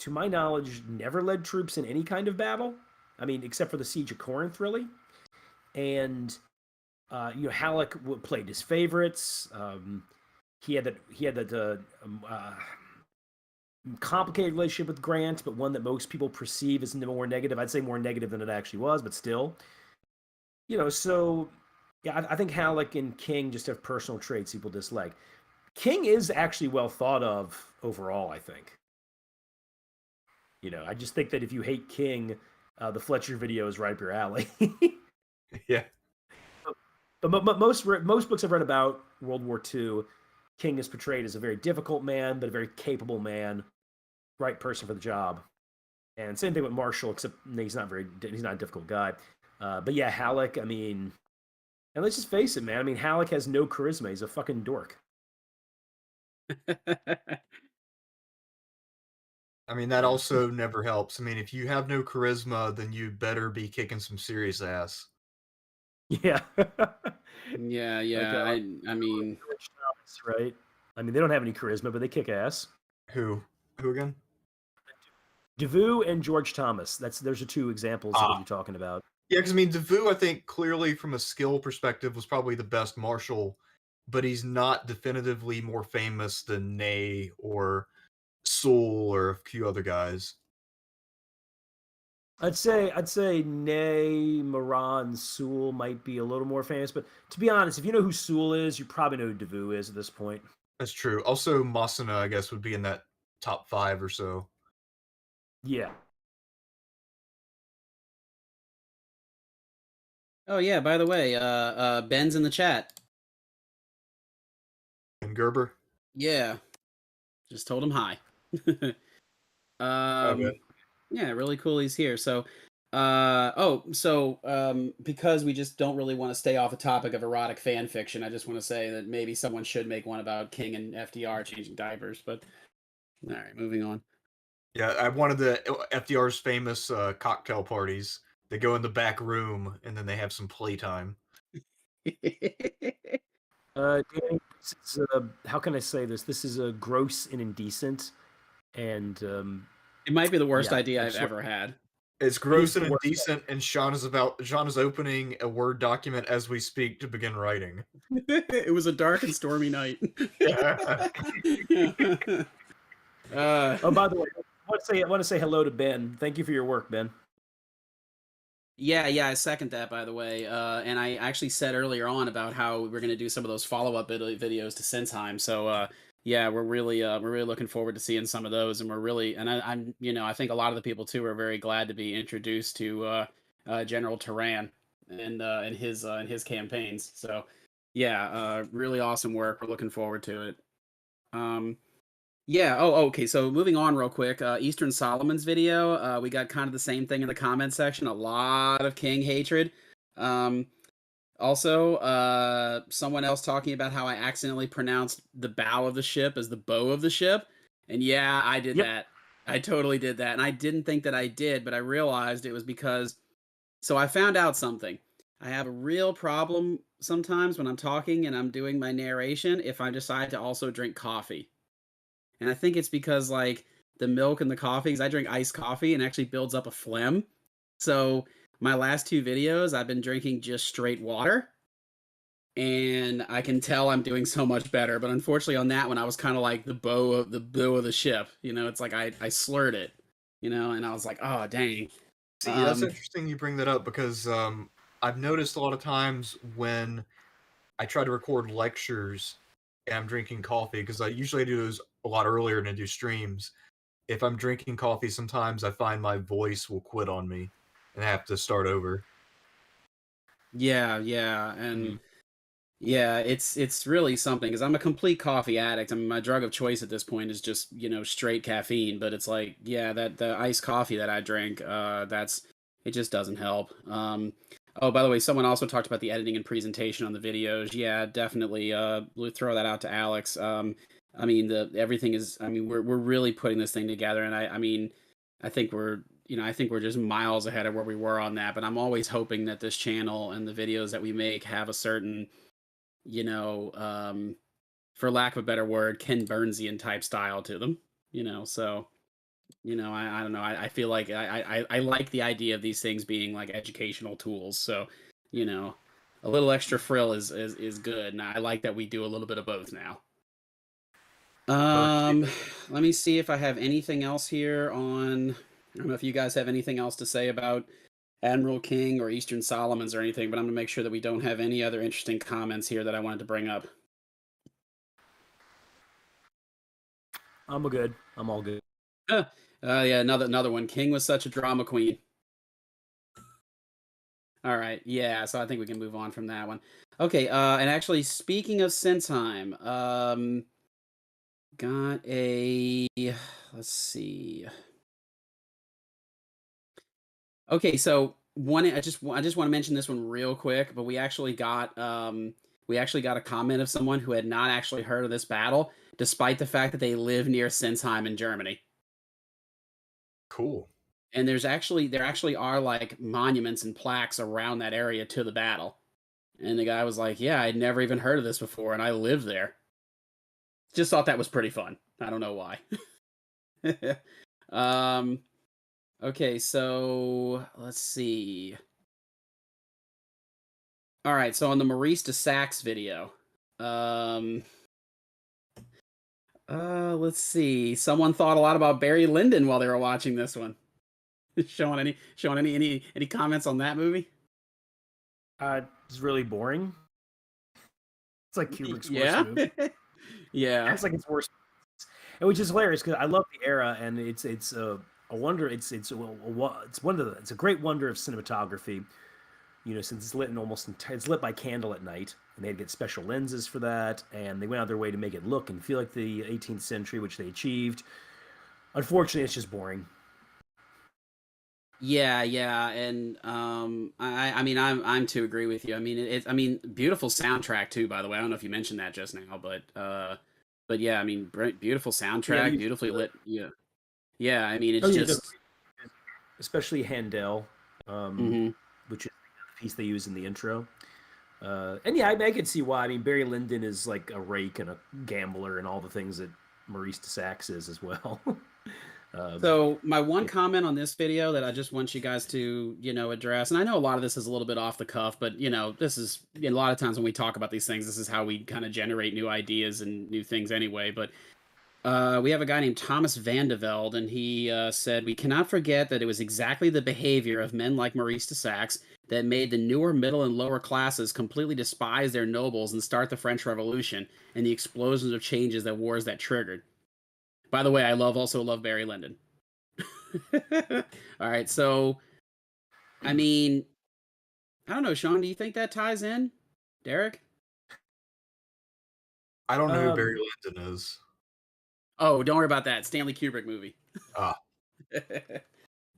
to my knowledge, never led troops in any kind of battle. I mean, except for the siege of Corinth, really. And Halleck played his favorites. He had that complicated relationship with Grant, but one that most people perceive as more negative. I'd say more negative than it actually was, but still. So yeah, I think Halleck and King just have personal traits people dislike. King is actually well thought of overall, I think. I just think that if you hate King, the Fletcher video is right up your alley. Yeah. But most books I've read about World War II, King is portrayed as a very difficult man, but a very capable man, right person for the job. And same thing with Marshall, except he's not a difficult guy. But yeah, Halleck, I mean, and let's just face it, man. I mean, Halleck has no charisma. He's a fucking dork. I mean, that also never helps. I mean, if you have no charisma, then you better be kicking some serious ass. Yeah. Yeah, I mean, George Thomas, right? I mean, they don't have any charisma, but they kick ass. Who again? DeVoe and George Thomas. Those are two examples of what you're talking about. Yeah, because I mean, DeVoe, I think clearly from a skill perspective was probably the best marshal, but he's not definitively more famous than Ney or Sewell or a few other guys. I'd say Ney, Moran, Sewell might be a little more famous, but to be honest, if you know who Sewell is, you probably know who DeVoe is at this point. That's true. Also, Masana, I guess, would be in that top 5 or so. Yeah. oh yeah, by the way, Ben's in the chat. And Gerber? Yeah. Just told him hi. Okay. Yeah, really cool he's here. So because we just don't really want to stay off the topic of erotic fan fiction, I just want to say that maybe someone should make one about King and FDR changing diapers, but all right, moving on. Yeah, I wanted the FDR's famous cocktail parties. They go in the back room and then they have some playtime. Danny, this is, how can I say this? This is a gross and indecent, and it might be the worst idea I've ever had. It's gross and indecent, and Sean is opening a Word document as we speak to begin writing. It was a dark and stormy night. Oh, by the way, I want to say hello to Ben. Thank you for your work, Ben. Yeah, I second that, by the way. And I actually said earlier on about how we're going to do some of those follow-up videos to Sensheim. So, yeah, we're really looking forward to seeing some of those, and I think a lot of the people too are very glad to be introduced to General Turan and his campaigns. So, yeah, really awesome work. We're looking forward to it. Yeah. Oh, okay. So moving on real quick. Eastern Solomon's video. We got kind of the same thing in the comment section. A lot of King hatred. Also, someone else talking about how I accidentally pronounced the bow of the ship as the bow of the ship. And yeah, I did that. I totally did that. And I didn't think that I did, but I realized it was because... So I found out something. I have a real problem sometimes when I'm talking and I'm doing my narration if I decide to also drink coffee. And I think it's because, like, the milk and the coffee, because I drink iced coffee and actually builds up a phlegm. So my last 2 videos, I've been drinking just straight water. And I can tell I'm doing so much better. But unfortunately on that one, I was kind of like the bow of the ship. It's like I slurred it, and I was like, oh, dang. See, that's interesting you bring that up because I've noticed a lot of times when I try to record lectures and I'm drinking coffee, because I usually do those a lot earlier than I do streams. If I'm drinking coffee, sometimes I find my voice will quit on me and I have to start over. Yeah, and yeah, it's really something, because I'm a complete coffee addict. I mean, my drug of choice at this point is just, straight caffeine, but it's like, yeah, that the iced coffee that I drink, it just doesn't help. Oh, by the way, someone also talked about the editing and presentation on the videos. Yeah, definitely. We'll throw that out to Alex. I mean, everything is. I mean, we're really putting this thing together, and I mean, I think we're I think we're just miles ahead of where we were on that. But I'm always hoping that this channel and the videos that we make have a certain, for lack of a better word, Ken Burnsian type style to them. So I don't know. I feel like I like the idea of these things being like educational tools. So, a little extra frill is good, and I like that we do a little bit of both now. Let me see if I have anything else here on. I don't know if you guys have anything else to say about Admiral King or Eastern Solomons or anything, but I'm gonna make sure that we don't have any other interesting comments here that I wanted to bring up. I'm good. I'm all good. Yeah, another one. King was such a drama queen. All right, yeah, so I think we can move on from that one. Okay, and actually, speaking of Sensheim, got a, let's see. Okay, so I just want to mention this one real quick, but we actually got a comment of someone who had not actually heard of this battle, despite the fact that they live near Sensheim in Germany. Cool. And there actually are like monuments and plaques around that area to the battle. And the guy was like, "Yeah, I'd never even heard of this before, and I live there." Just thought that was pretty fun. I don't know why. Okay, so let's see. All right, so on the Maurice de Saxe video, let's see. Someone thought a lot about Barry Lyndon while they were watching this one. Showing any comments on that movie? It's really boring. It's like Kubrick's Yeah. worst movie. Yeah. It's like its worst, and which is hilarious because I love the era, and it's a wonder. It's a great wonder of cinematography. Since it's lit it's lit by candle at night, and they had to get special lenses for that, and they went out of their way to make it look and feel like the 18th century, which they achieved. Unfortunately, it's just boring. Yeah, and I mean I'm to agree with you. I mean beautiful soundtrack too. By the way, I don't know if you mentioned that just now, but yeah, I mean beautiful soundtrack, beautifully lit. Yeah. I mean it's just especially Handel, which is the piece they use in the intro. And yeah, I could see why. I mean, Barry Lyndon is like a rake and a gambler and all the things that Maurice de Saxe is as well. So my one comment on this video that I just want you guys to, address, and I know a lot of this is a little bit off the cuff, but this is a lot of times when we talk about these things, this is how we kind of generate new ideas and new things anyway. But we have a guy named Thomas Van de Velde, and he said, "We cannot forget that it was exactly the behavior of men like Maurice de Saxe that made the newer middle and lower classes completely despise their nobles and start the French Revolution and the explosions of changes that wars that triggered." By the way, I also love Barry Lyndon. All right, so I mean, I don't know, Sean. Do you think that ties in, Derek? I don't know who Barry Lyndon is. Oh, don't worry about that. Stanley Kubrick movie. Ah,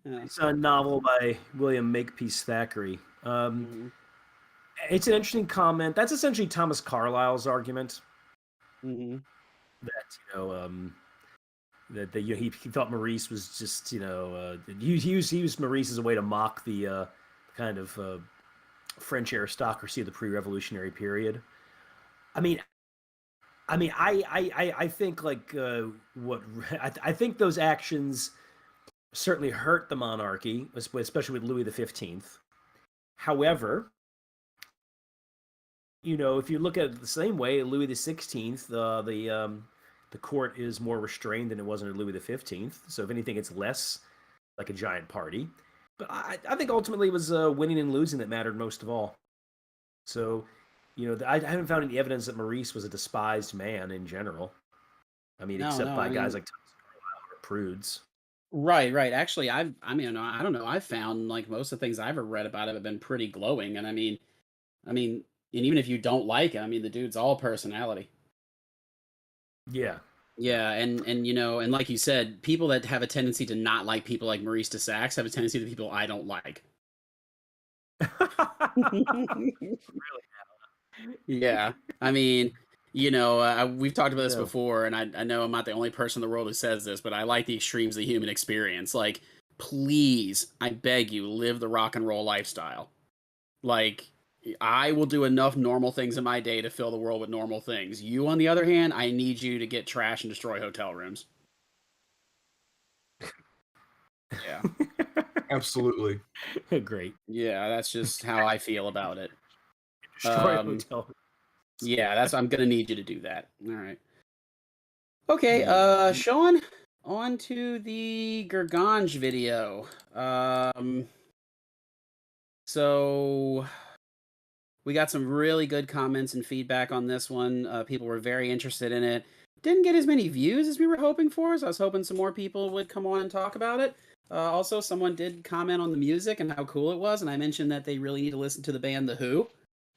It's a novel by William Makepeace Thackeray. It's an interesting comment. That's essentially Thomas Carlyle's argument. That he thought Maurice was just he used Maurice as a way to mock the kind of French aristocracy of the pre-revolutionary period. I think like I think those actions certainly hurt the monarchy, especially with Louis XV. However, if you look at it the same way, Louis XVI, the court is more restrained than it was under Louis XV. So if anything, it's less like a giant party. But I think ultimately it was winning and losing that mattered most of all. So, I haven't found any evidence that Maurice was a despised man in general. I mean, except by guys like Thomas Carlyle or prudes. Right. Actually, I don't know. I've found like most of the things I've ever read about him have been pretty glowing. And I mean, and even if you don't like him, I mean, the dude's all personality. Yeah. Yeah, and and like you said, people that have a tendency to not like people like Maurice de Saxe have a tendency to people I don't like. Really? Yeah, I mean, we've talked about this before, and I know I'm not the only person in the world who says this, but I like the extremes of the human experience. Like, please, I beg you, live the rock and roll lifestyle. Like, I will do enough normal things in my day to fill the world with normal things. You, on the other hand, I need you to get trash and destroy hotel rooms. Yeah. Absolutely. Great. Yeah, that's just how I feel about it. Destroy a hotel. Yeah, I'm gonna need you to do that. All right. Okay, Yeah. Sean, on to the Gergange video. So we got some really good comments and feedback on this one. People were very interested in it. Didn't get as many views as we were hoping for, so I was hoping some more people would come on and talk about it. Also, someone did comment on the music and how cool it was, and I mentioned that they really need to listen to the band The Who.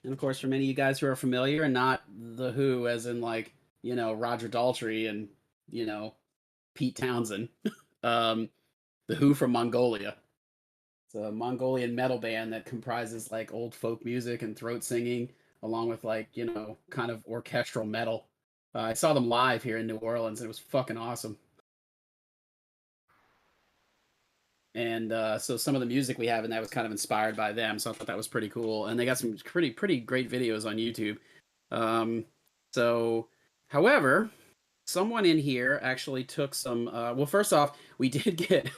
And of course, for many of you guys who are familiar, and not The Who as in like, Roger Daltrey and, Pete Townsend. The Who from Mongolia. It's a Mongolian metal band that comprises like old folk music and throat singing, along with like, kind of orchestral metal. I saw them live here in New Orleans, and it was fucking awesome. And so some of the music we have in that was kind of inspired by them, so I thought that was pretty cool. And they got some pretty great videos on YouTube. So, however, someone in here actually took some. Well, first off, we did get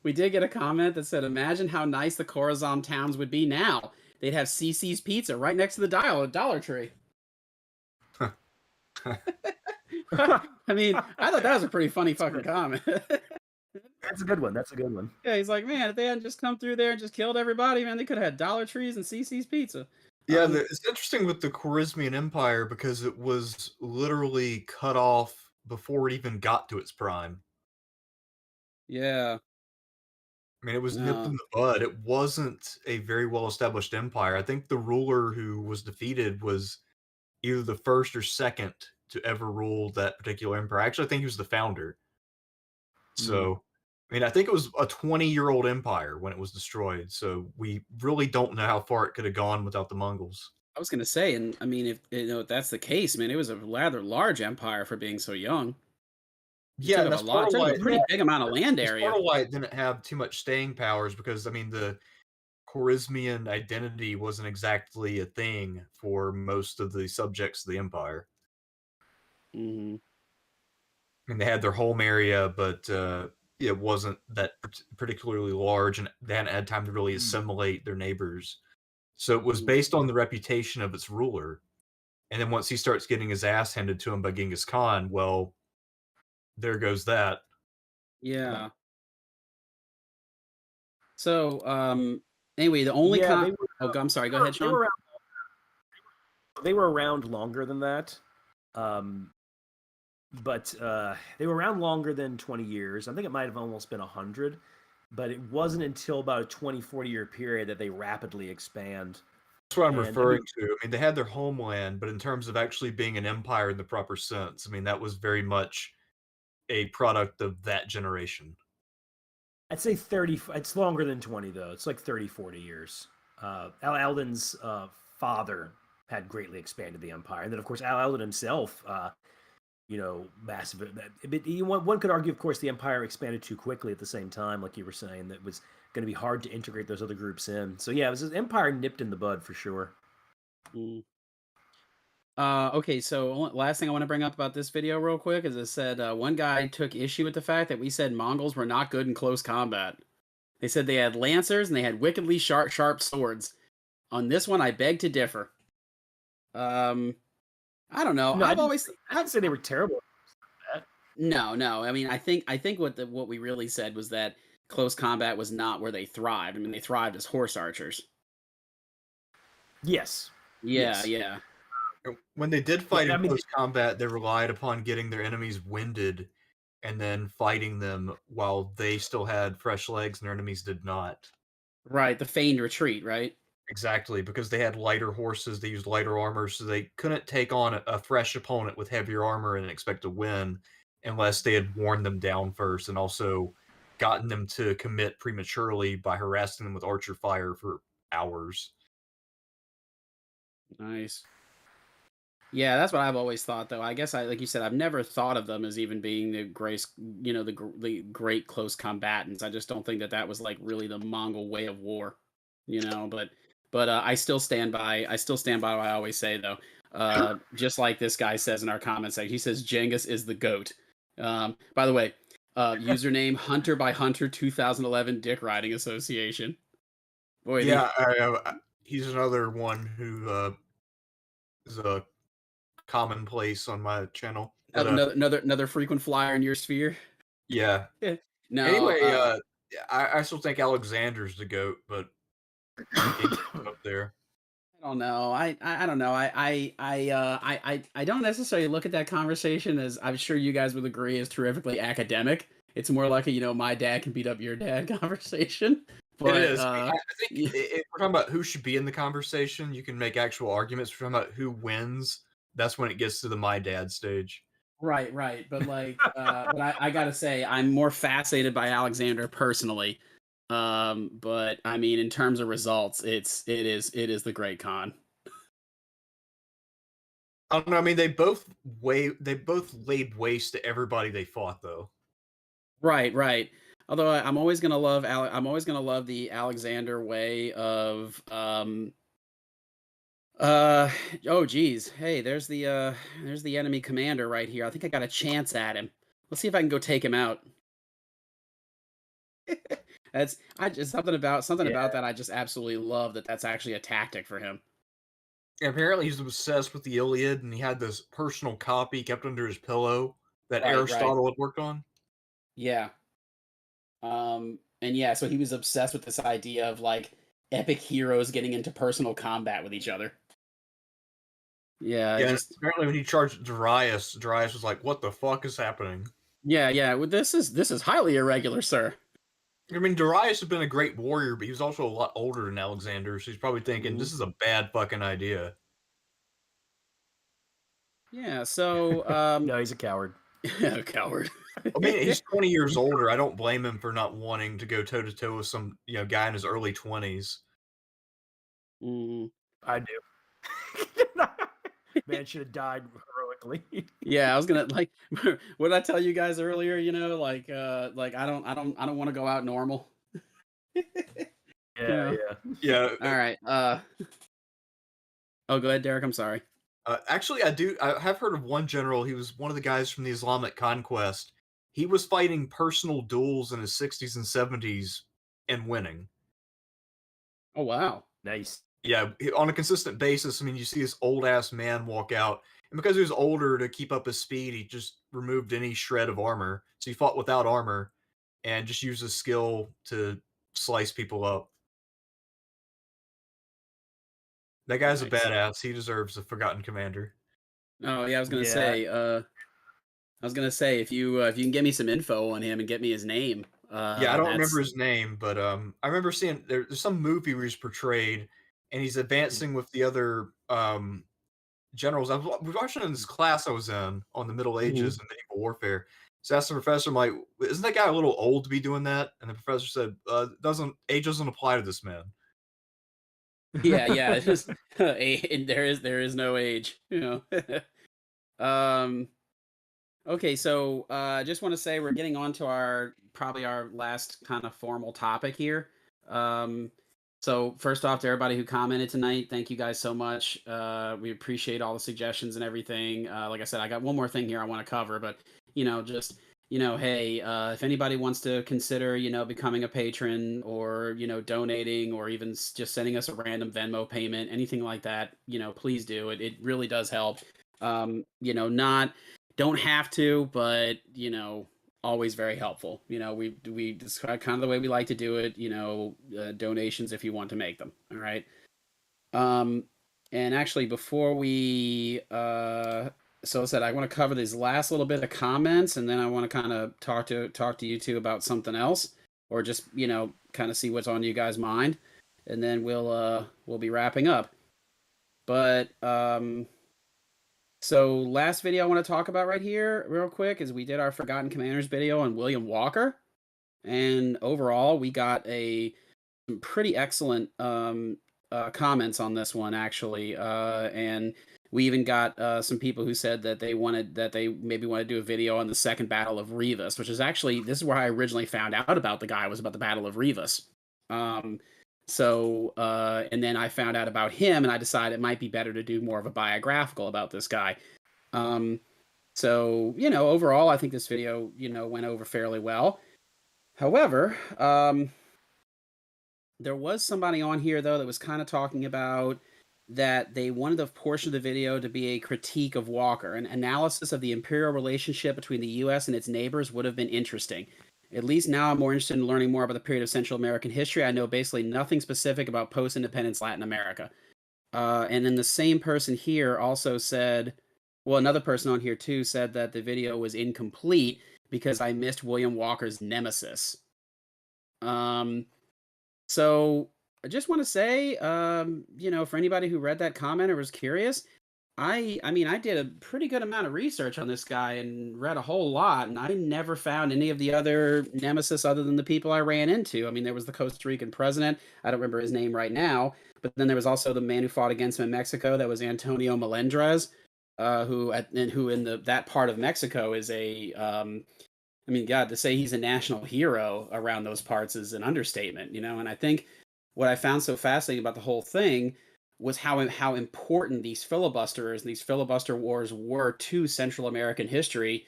we did get a comment that said, "Imagine how nice the Khorasan towns would be now. They'd have CC's Pizza right next to the Dollar Tree." I mean, I thought that was a pretty funny fucking comment. That's a good one. That's a good one. Yeah, he's like, man, if they hadn't just come through there and just killed everybody, man, they could have had Dollar Trees and CC's Pizza. Yeah, it's interesting with the Khwarezmian Empire because it was literally cut off before it even got to its prime. Yeah. I mean, it was nipped in the bud. It wasn't a very well-established empire. I think the ruler who was defeated was either the first or second to ever rule that particular empire. Actually, I think he was the founder. So, I mean, I think it was a 20-year-old empire when it was destroyed. So we really don't know how far it could have gone without the Mongols. I was gonna say, and I mean, if that's the case, man, it was a rather large empire for being so young. Yeah, and Took that's up part of why a pretty big amount of land that's area. part of why it didn't have too much staying powers because I mean the Khwarezmian identity wasn't exactly a thing for most of the subjects of the empire. Mm-hmm. I mean, they had their home area, but it wasn't that particularly large, and they hadn't had time to really assimilate their neighbors. So it was based on the reputation of its ruler. And then once he starts getting his ass handed to him by Genghis Khan, well, there goes that. Yeah. So, anyway, the only I'm sorry. Go ahead, Sean. They were around longer than that, but they were around longer than 20 years. I think it might have almost been 100, but it wasn't until about a 20, 40-year period that they rapidly expand. That's what I'm referring to. I mean, they had their homeland, but in terms of actually being an empire in the proper sense, I mean, that was very much a product of that generation. I'd say 30. It's longer than 20, though. It's like 30, 40 years. Al-Aldan's father had greatly expanded the empire. And then, of course, Al-Aldan himself, massive. One could argue, of course, the empire expanded too quickly at the same time, like you were saying, that it was going to be hard to integrate those other groups in. So, yeah, it was an empire nipped in the bud for sure. Okay, so last thing I want to bring up about this video real quick is it said one guy took issue with the fact that we said Mongols were not good in close combat. They said they had lancers and they had wickedly sharp swords. On this one, I beg to differ. I don't know. No, I'd say they were terrible. No. I mean, I think what we really said was that close combat was not where they thrived. I mean, they thrived as horse archers. Yes. Yeah. When they did fight in close combat, they relied upon getting their enemies winded and then fighting them while they still had fresh legs and their enemies did not. Right, the feigned retreat, right? Exactly, because they had lighter horses, they used lighter armor, so they couldn't take on a fresh opponent with heavier armor and expect to win unless they had worn them down first and also gotten them to commit prematurely by harassing them with archer fire for hours. Nice. Yeah, that's what I've always thought, though. I guess like you said, I've never thought of them as even being the grace, the great close combatants. I just don't think that that was like really the Mongol way of war, But I still stand by what I always say, though. Just like this guy says in our comment section, he says Genghis is the goat. By the way, username Hunter by Hunter 2011 Dick Riding Association. Boy, Yeah, he's another one who is a commonplace on my channel. But another frequent flyer in your sphere. yeah. No, Anyway, I still think Alexander's the goat, but Genghis is up there. I don't know. I don't know. I don't necessarily look at that conversation as, I'm sure you guys would agree, as terrifically academic. It's more like a my dad can beat up your dad conversation. But it is. I think if we're talking about who should be in the conversation, you can make actual arguments. If we're talking about who wins, that's when it gets to the my dad stage. Right. But but I gotta say, I'm more fascinated by Alexander personally. But I mean, in terms of results, it is the Great Khan. I don't know. I mean, they both laid waste to everybody they fought, though. Right. Although I'm always gonna love the Alexander way of oh geez, hey, there's the enemy commander right here. I think I got a chance at him. Let's see if I can go take him out. Something about that I just absolutely love that's actually a tactic for him. Yeah, apparently he's obsessed with the Iliad, and he had this personal copy kept under his pillow that Right. Aristotle had worked on. Yeah. And yeah, so he was obsessed with this idea of like epic heroes getting into personal combat with each other. Yeah, apparently when he charged Darius was like, "What the fuck is happening?" Yeah. Well, this is highly irregular, sir. I mean, Darius had been a great warrior, but he was also a lot older than Alexander, so he's probably thinking, "This is a bad fucking idea." Yeah. So, no, he's a coward. A coward. I mean, he's 20 years older. I don't blame him for not wanting to go toe to toe with some guy in his early 20s. I do. Man should have died heroically. Yeah, I was gonna like. What did I tell you guys earlier? Like I don't want to go out normal. Yeah. All right. Oh, go ahead, Derek. I'm sorry. Actually, I have heard of one general. He was one of the guys from the Islamic conquest. He was fighting personal duels in his 60s and 70s and winning. Oh, wow. Nice. Yeah, on a consistent basis. I mean, you see this old ass man walk out, and because he was older, to keep up his speed, he just removed any shred of armor. So he fought without armor and just used his skill to slice people up. That guy's a badass. He deserves a forgotten commander. Oh yeah, I was gonna say if you can get me some info on him and get me his name. Yeah, I don't remember his name, but I remember seeing there's some movie where he's portrayed, and he's advancing with the other generals. I was watching in this class I was in on the Middle Ages and medieval warfare. So I asked the professor, I'm like, isn't that guy a little old to be doing that? And the professor said, age doesn't apply to this man. Yeah. It's just there is no age. Okay, so I just want to say we're getting on to probably our last kind of formal topic here. So first off, to everybody who commented tonight, thank you guys so much. We appreciate all the suggestions and everything. Like I said, I got one more thing here I want to cover, but hey, if anybody wants to consider, becoming a patron or, donating or even just sending us a random Venmo payment, anything like that, please do. It really does help. Don't have to, but always very helpful. We describe kind of the way we like to do it. Donations if you want to make them. All right. And actually, before we so I said I want to cover this last little bit of comments, and then I want to kind of talk to you two about something else, or just kind of see what's on you guys' mind, and then we'll be wrapping up. But so last video I want to talk about right here real quick is we did our Forgotten Commanders video on William Walker, and overall we got some pretty excellent comments on this one actually, and we even got some people who said that they maybe want to do a video on the Second Battle of Rivas, which is actually this is where I originally found out about the guy was about the Battle of Rivas. Um, and then I found out about him, and I decided it might be better to do more of a biographical about this guy. Um, so overall, I think this video went over fairly well. However, there was somebody on here though that was kind of talking about that they wanted the portion of the video to be a critique of Walker. An analysis of the imperial relationship between the U.S. and its neighbors would have been interesting. At least now I'm more interested in learning more about the period of Central American history. I know basically nothing specific about post-independence Latin America. And then the same person here also said, well, another person on here too said that the video was incomplete because I missed William Walker's nemesis. So I just want to say, for anybody who read that comment or was curious, I mean, I did a pretty good amount of research on this guy and read a whole lot, and I never found any of the other nemesis other than the people I ran into. I mean, there was the Costa Rican president. I don't remember his name right now, but then there was also the man who fought against him in Mexico. That was Antonio Melendrez, who in that part of Mexico is I mean, God, to say he's a national hero around those parts is an understatement, And I think what I found so fascinating about the whole thing was how important these filibusters and these filibuster wars were to Central American history.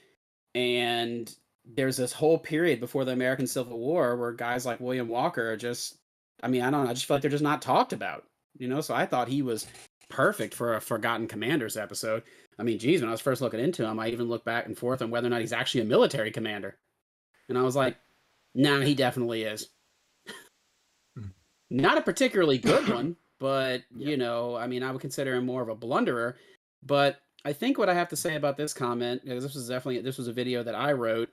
And there's this whole period before the American Civil War where guys like William Walker are just, I mean, I don't know, I just feel like they're just not talked about, So I thought he was perfect for a Forgotten Commanders episode. I mean, geez, when I was first looking into him, I even looked back and forth on whether or not he's actually a military commander. And I was like, nah, he definitely is. Not a particularly good one, but, I mean, I would consider him more of a blunderer. But I think what I have to say about this comment, because this was a video that I wrote,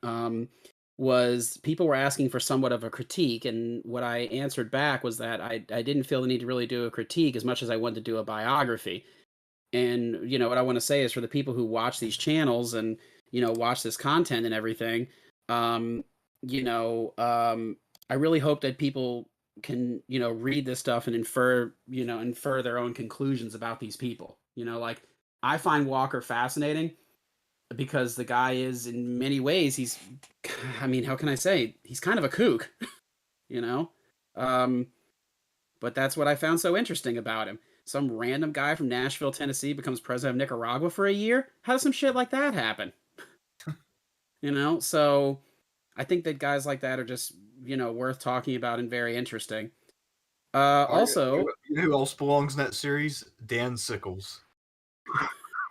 was people were asking for somewhat of a critique. And what I answered back was that I didn't feel the need to really do a critique as much as I wanted to do a biography. And, what I want to say is for the people who watch these channels and, watch this content and everything, I really hope that people can, read this stuff and infer their own conclusions about these people. Like I find Walker fascinating because the guy is in many ways, I mean, how can I say? He's kind of a kook, but that's what I found so interesting about him. Some random guy from Nashville, Tennessee becomes president of Nicaragua for a year. How does some shit like that happen? So I think that guys like that are just, worth talking about and very interesting. Also, you know who else belongs in that series? Dan Sickles.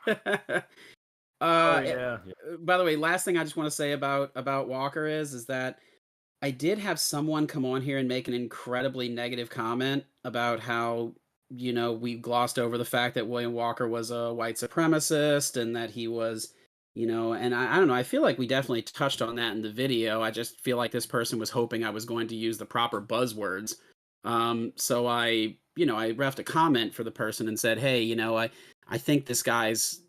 Yeah. By the way, last thing I just want to say about Walker is that I did have someone come on here and make an incredibly negative comment about how, we glossed over the fact that William Walker was a white supremacist and that he was, and I don't know, I feel like we definitely touched on that in the video. I just feel like this person was hoping I was going to use the proper buzzwords. So I left a comment for the person and said, hey, I think this guy's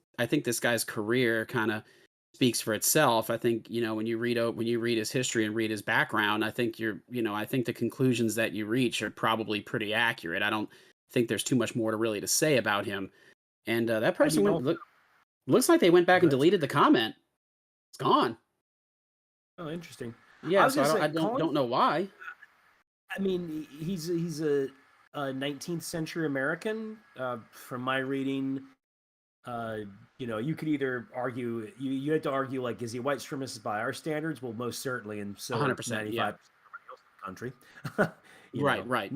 career kind of speaks for itself. I think, when you read his history and read his background, I think I think the conclusions that you reach are probably pretty accurate. I don't think there's too much more to say about him. And that person looks like they went back and deleted the comment. It's gone. Oh, interesting. Yeah, I don't know why. I mean, he's a 19th century American. From my reading, you could either argue you had to argue like, is he a white supremacist by our standards? Well, most certainly, and so 100%, 95% of the country. Right.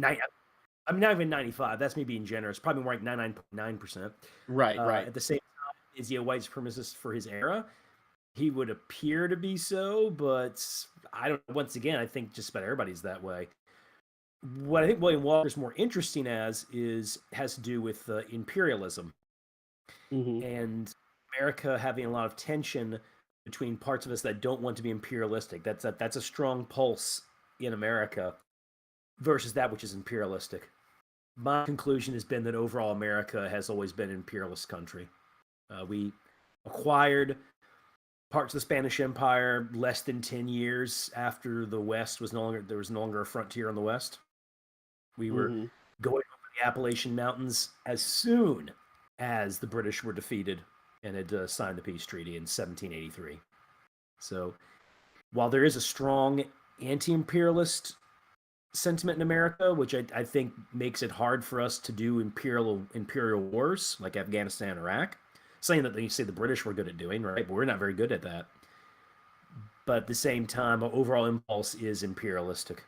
I mean, not even 95. That's me being generous. Probably more like 99.9%. Right. At the same time, is he a white supremacist for his era? He would appear to be so, but I don't. Once again, I think just about everybody's that way. What I think William Walker's more interesting has to do with imperialism and America having a lot of tension between parts of us that don't want to be imperialistic. That's a strong pulse in America versus that which is imperialistic. My conclusion has been that overall America has always been an imperialist country. We acquired parts of the Spanish Empire less than 10 years after the West there was no longer a frontier on the West. We were going over the Appalachian Mountains as soon as the British were defeated and had signed the peace treaty in 1783. So while there is a strong anti-imperialist sentiment in America, which I think makes it hard for us to do imperial wars like Afghanistan and Iraq, something that you say the British were good at doing, right? But we're not very good at that. But at the same time, our overall impulse is imperialistic.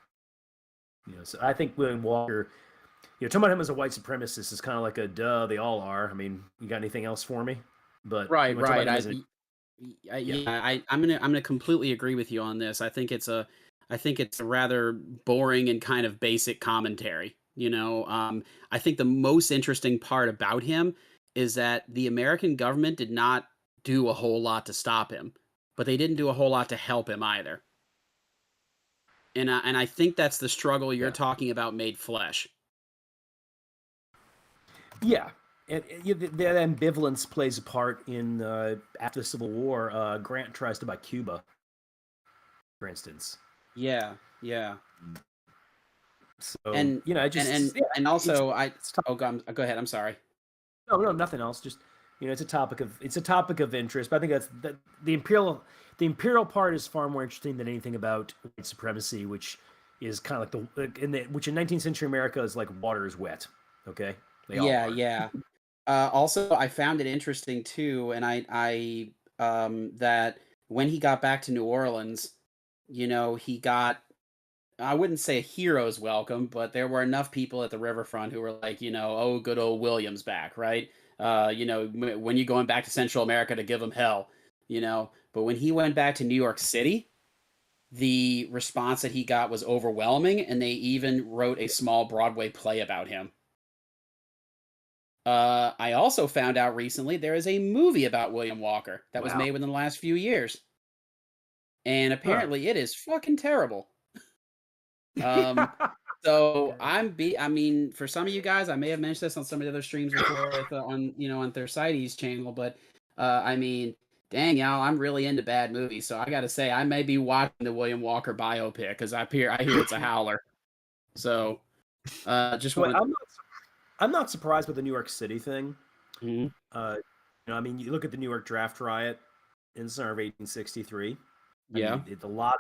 So I think William Walker, talking about him as a white supremacist is kind of like a duh. They all are. I mean, you got anything else for me? But Right, right. Yeah. I'm gonna completely agree with you on this. I think it's a rather boring and kind of basic commentary. I think the most interesting part about him is that the American government did not do a whole lot to stop him, but they didn't do a whole lot to help him either. And I think that's the struggle you're talking about made flesh. Yeah. And that ambivalence plays a part in after the Civil War. Grant tries to buy Cuba, for instance. Yeah, yeah. So and also go ahead. I'm sorry. No, nothing else. Just it's a topic of interest. But I think the imperial part is far more interesting than anything about white supremacy, which is kind of like which in 19th century America is like water is wet. Okay. Yeah. Also, I found it interesting too, and I that when he got back to New Orleans, he got, I wouldn't say a hero's welcome, but there were enough people at the riverfront who were like, oh, good old William's back, right? When you're going back to Central America to give him hell, But when he went back to New York City, the response that he got was overwhelming, and they even wrote a small Broadway play about him. I also found out recently there is a movie about William Walker that was made within the last few years. And apparently it is fucking terrible. So I mean, for some of you guys, I may have mentioned this on some of the other streams before on Thersites Channel, but I mean, dang, y'all, I'm really into bad movies. So I got to say, I may be watching the William Walker biopic because I hear it's a howler. So just want I'm not surprised with the New York City thing. Mm-hmm. I mean, you look at the New York draft riot in the summer of 1863. Yeah, I mean, a lot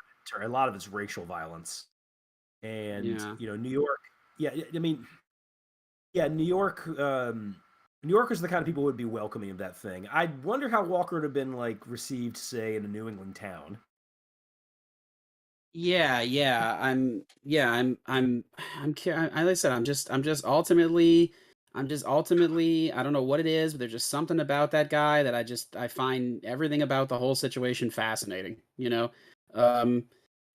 of it's racial violence, and New York. Yeah, I mean, New York. New Yorkers are the kind of people who would be welcoming of that thing. I wonder how Walker would have been received, say, in a New England town. Yeah. I'm like I said, I'm just ultimately, I don't know what it is, but there's just something about that guy that I find everything about the whole situation fascinating. I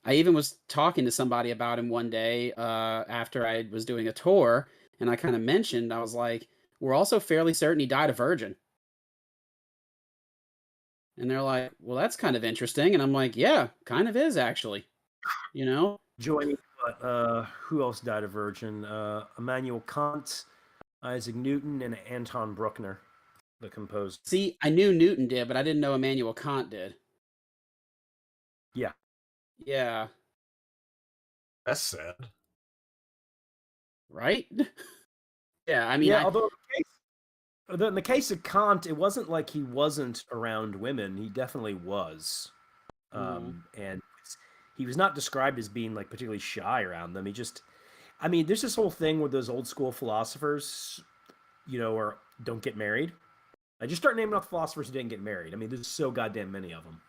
even was talking to somebody about him one day after I was doing a tour, and I kind of mentioned, I was like, we're also fairly certain he died a virgin. And they're like, well, that's kind of interesting. And I'm like, yeah, kind of is actually. Joining, who else died a virgin? Immanuel Kant, Isaac Newton, and Anton Bruckner, the composer. See, I knew Newton did, but I didn't know Immanuel Kant did. Yeah. That's sad. Right? Yeah, I mean, although in the case of Kant, it wasn't like he wasn't around women. He definitely was. And he was not described as being particularly shy around them. There's this whole thing with those old school philosophers, or don't get married. I just start naming off philosophers who didn't get married. I mean, there's so goddamn many of them.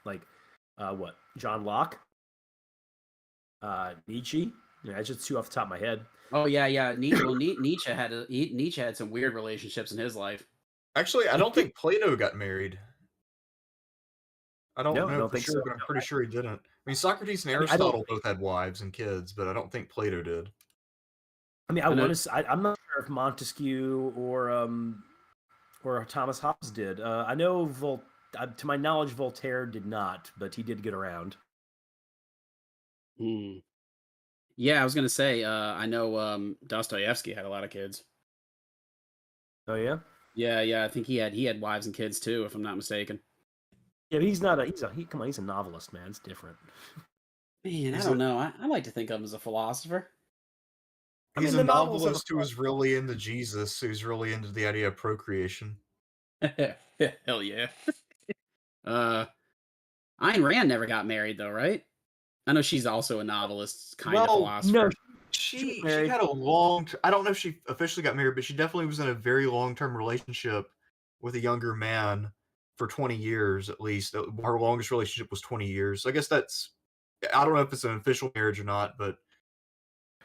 John Locke, Nietzsche. That's just two off the top of my head. Oh yeah. Nietzsche had some weird relationships in his life. Actually, I don't think Plato got married. I don't know for sure, so. But I'm pretty sure he didn't. I mean, Socrates and Aristotle both had wives and kids, but I don't think Plato did. I mean, I'm not sure if Montesquieu or Thomas Hobbes did. I know to my knowledge, Voltaire did not, but he did get around. Yeah, I was gonna say, I know Dostoevsky had a lot of kids. Oh yeah. Yeah. I think he had wives and kids too, if I'm not mistaken. Yeah, but he's not come on, he's a novelist, man. It's different. Man, I don't know. I like to think of him as a philosopher. He's a novelist who was really into Jesus, who's really into the idea of procreation. Hell yeah. Uh, Ayn Rand never got married though, right? I know she's also a novelist, kind of Well, No, philosopher. she was she married. had a I don't know if she officially got married, but she definitely was in a very long-term relationship with a younger man for 20 years at least. Her longest relationship was 20 years. So I guess that's I don't know if it's an official marriage or not, but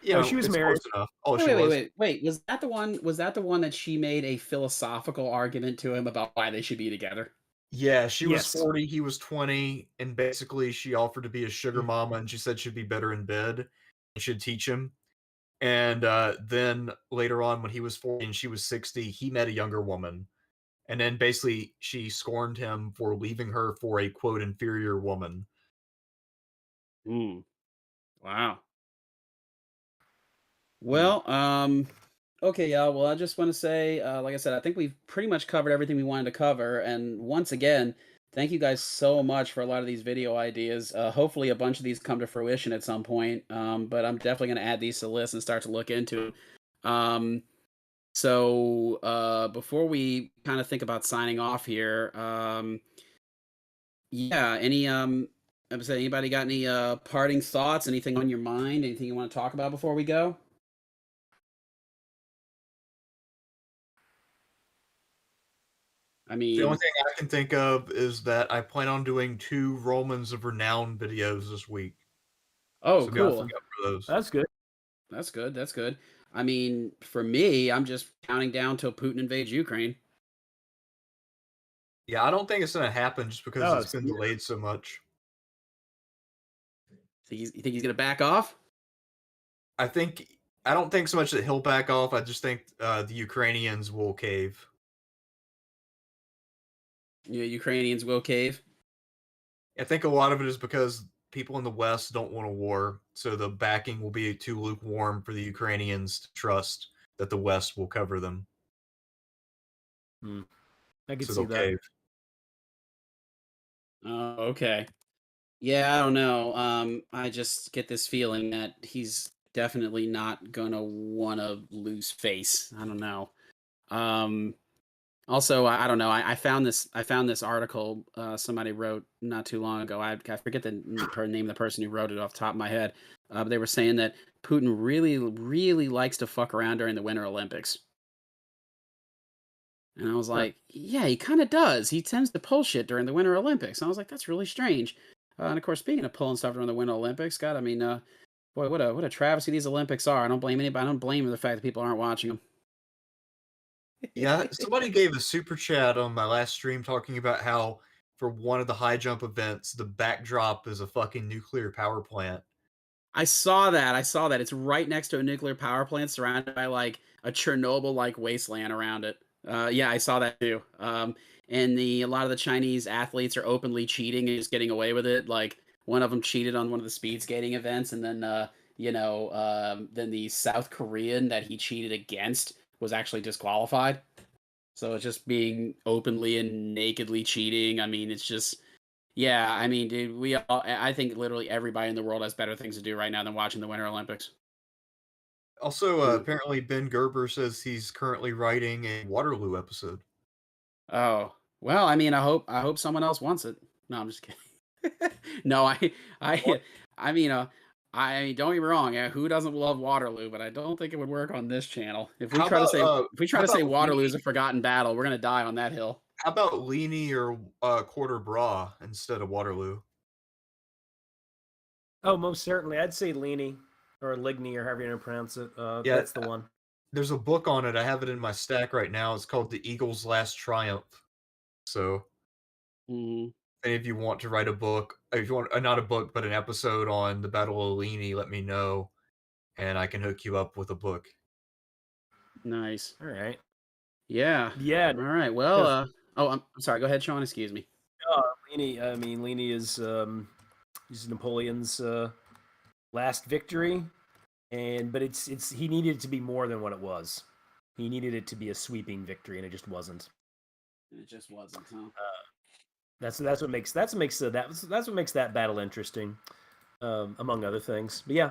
No, she was it's married. close enough. Oh, Wait, she wait, wait, was? wait, wait. Was that the one? Was that the one that she made a philosophical argument to him about why they should be together? Yeah, she was Yes. 40, he was 20, and basically she offered to be a sugar mama, and she said she'd be better in bed and should teach him. And then later on, when he was 40 and she was 60, he met a younger woman. And then basically she scorned him for leaving her for a quote inferior woman. Hmm. Wow. Hmm. Well, okay, y'all. Well, I just want to say, like I said, I think we've pretty much covered everything we wanted to cover. And once again, thank you guys so much for a lot of these video ideas. Hopefully, a bunch of these come to fruition at some point. But I'm definitely going to add these to the list and start to look into 'em. Before we kind of think about signing off here, yeah, I'm saying, anybody got any parting thoughts? Anything on your mind? Anything you want to talk about before we go? I The only mean, thing I can think of is that I plan on doing 2 Romans of Renown videos this week. oh, So be on the cool. lookout for those. That's good. That's good. That's good. I mean, for me, I'm just counting down till Putin invades Ukraine. Yeah, I don't think it's gonna happen just because Oh, it's been yeah. delayed so much. You think he's gonna back off? I think I don't think so much that he'll back off. I just think the Ukrainians will cave. Yeah, Ukrainians will cave. I think a lot of it is because people in the West don't want a war, so the backing will be too lukewarm for the Ukrainians to trust that the West will cover them, Hmm. I could so see they'll that. cave. Oh, okay. Yeah, I don't know. I just get this feeling that he's definitely not gonna want to lose face. I don't know. Um, Also, I don't know. I found this. I found this article somebody wrote not too long ago. I forget the name of the person who wrote it off the top of my head. But they were saying that Putin really, really likes to fuck around during the Winter Olympics, and I was Huh. like, yeah, he kind of does. He tends to pull shit during the Winter Olympics. And I was like, that's really strange. And of course, speaking of pulling stuff during the Winter Olympics, God, I mean, boy, what a travesty these Olympics are. I don't blame anybody. I don't blame the fact that people aren't watching them. Yeah, somebody gave a super chat on my last stream talking about how for one of the high jump events, the backdrop is a fucking nuclear power plant. I saw that. I saw that. It's right next to a nuclear power plant, surrounded by like a Chernobyl-like wasteland around it. Yeah, I saw that too. And a lot of the Chinese athletes are openly cheating and just getting away with it. Like one of them cheated on one of the speed skating events, and then then the South Korean that he cheated against was actually disqualified. So it's just being openly and nakedly cheating. I mean, it's just yeah, I mean, dude, I think literally everybody in the world has better things to do right now than watching the Winter Olympics. Also, Mm. apparently Ben Gerber says he's currently writing a Waterloo episode. Oh, well, I mean, I hope someone else wants it. No, I'm just kidding. No, What? I, I mean, I mean, don't get me wrong. Who doesn't love Waterloo? But I don't think it would work on this channel. How about If we try how to say about Waterloo is Leany? a forgotten battle, we're gonna die on that hill. How about Leany or Quarter Bra instead of Waterloo? Oh, most certainly. I'd say Leany or Ligny or however you pronounce it. Yeah, That's the one. there's a book on it. I have it in my stack right now. It's called The Eagle's Last Triumph. So, Hmm. if any of you want to write a book, if you want not a book, but an episode on the Battle of Leany, let me know, and I can hook you up with a book. Nice. All right. Yeah. Yeah. All right. Well. No, Oh, I'm sorry. Go ahead, Sean. Excuse me. Leany. I mean, Leany is Napoleon's last victory, but it's he needed it to be more than what it was. He needed it to be a sweeping victory, and it just wasn't. It just wasn't, huh? That's what makes that battle interesting, among other things. But yeah,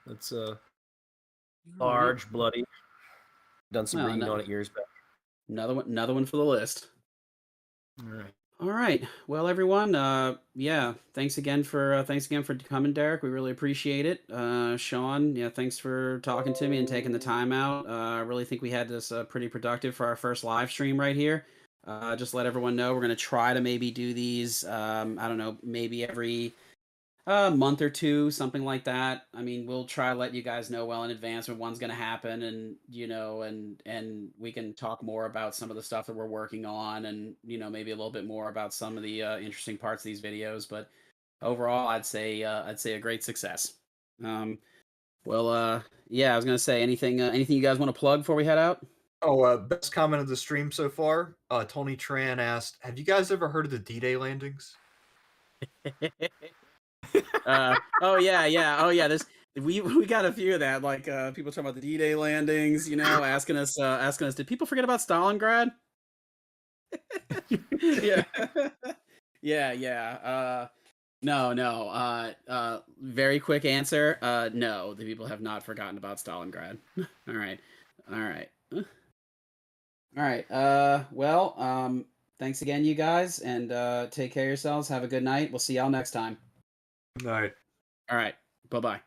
it's All right. large, bloody. Done some Well, reading on it years back. another one for the list. All right. All right. Well, everyone, yeah, thanks again for coming, Derek. We really appreciate it. Sean, yeah, thanks for talking to me and taking the time out. I really think we had this pretty productive for our first live stream right here. Just let everyone know we're gonna try to maybe do these. I don't know, maybe every month or two, something like that. I mean, we'll try to let you guys know well in advance when one's going to happen, and and we can talk more about some of the stuff that we're working on, and maybe a little bit more about some of the interesting parts of these videos. But overall, I'd say a great success. Yeah, I was going to say anything you guys want to plug before we head out? Oh, best comment of the stream so far. Tony Tran asked, "Have you guys ever heard of the D-Day landings?" Oh yeah. This we got a few of that. Like people talking about the D-Day landings. Asking us, did people forget about Stalingrad? Yeah, yeah. No. Very quick answer. No, the people have not forgotten about Stalingrad. All right. Well, thanks again, you guys, and take care of yourselves. Have a good night. We'll see y'all next time. All right. All right. Bye-bye.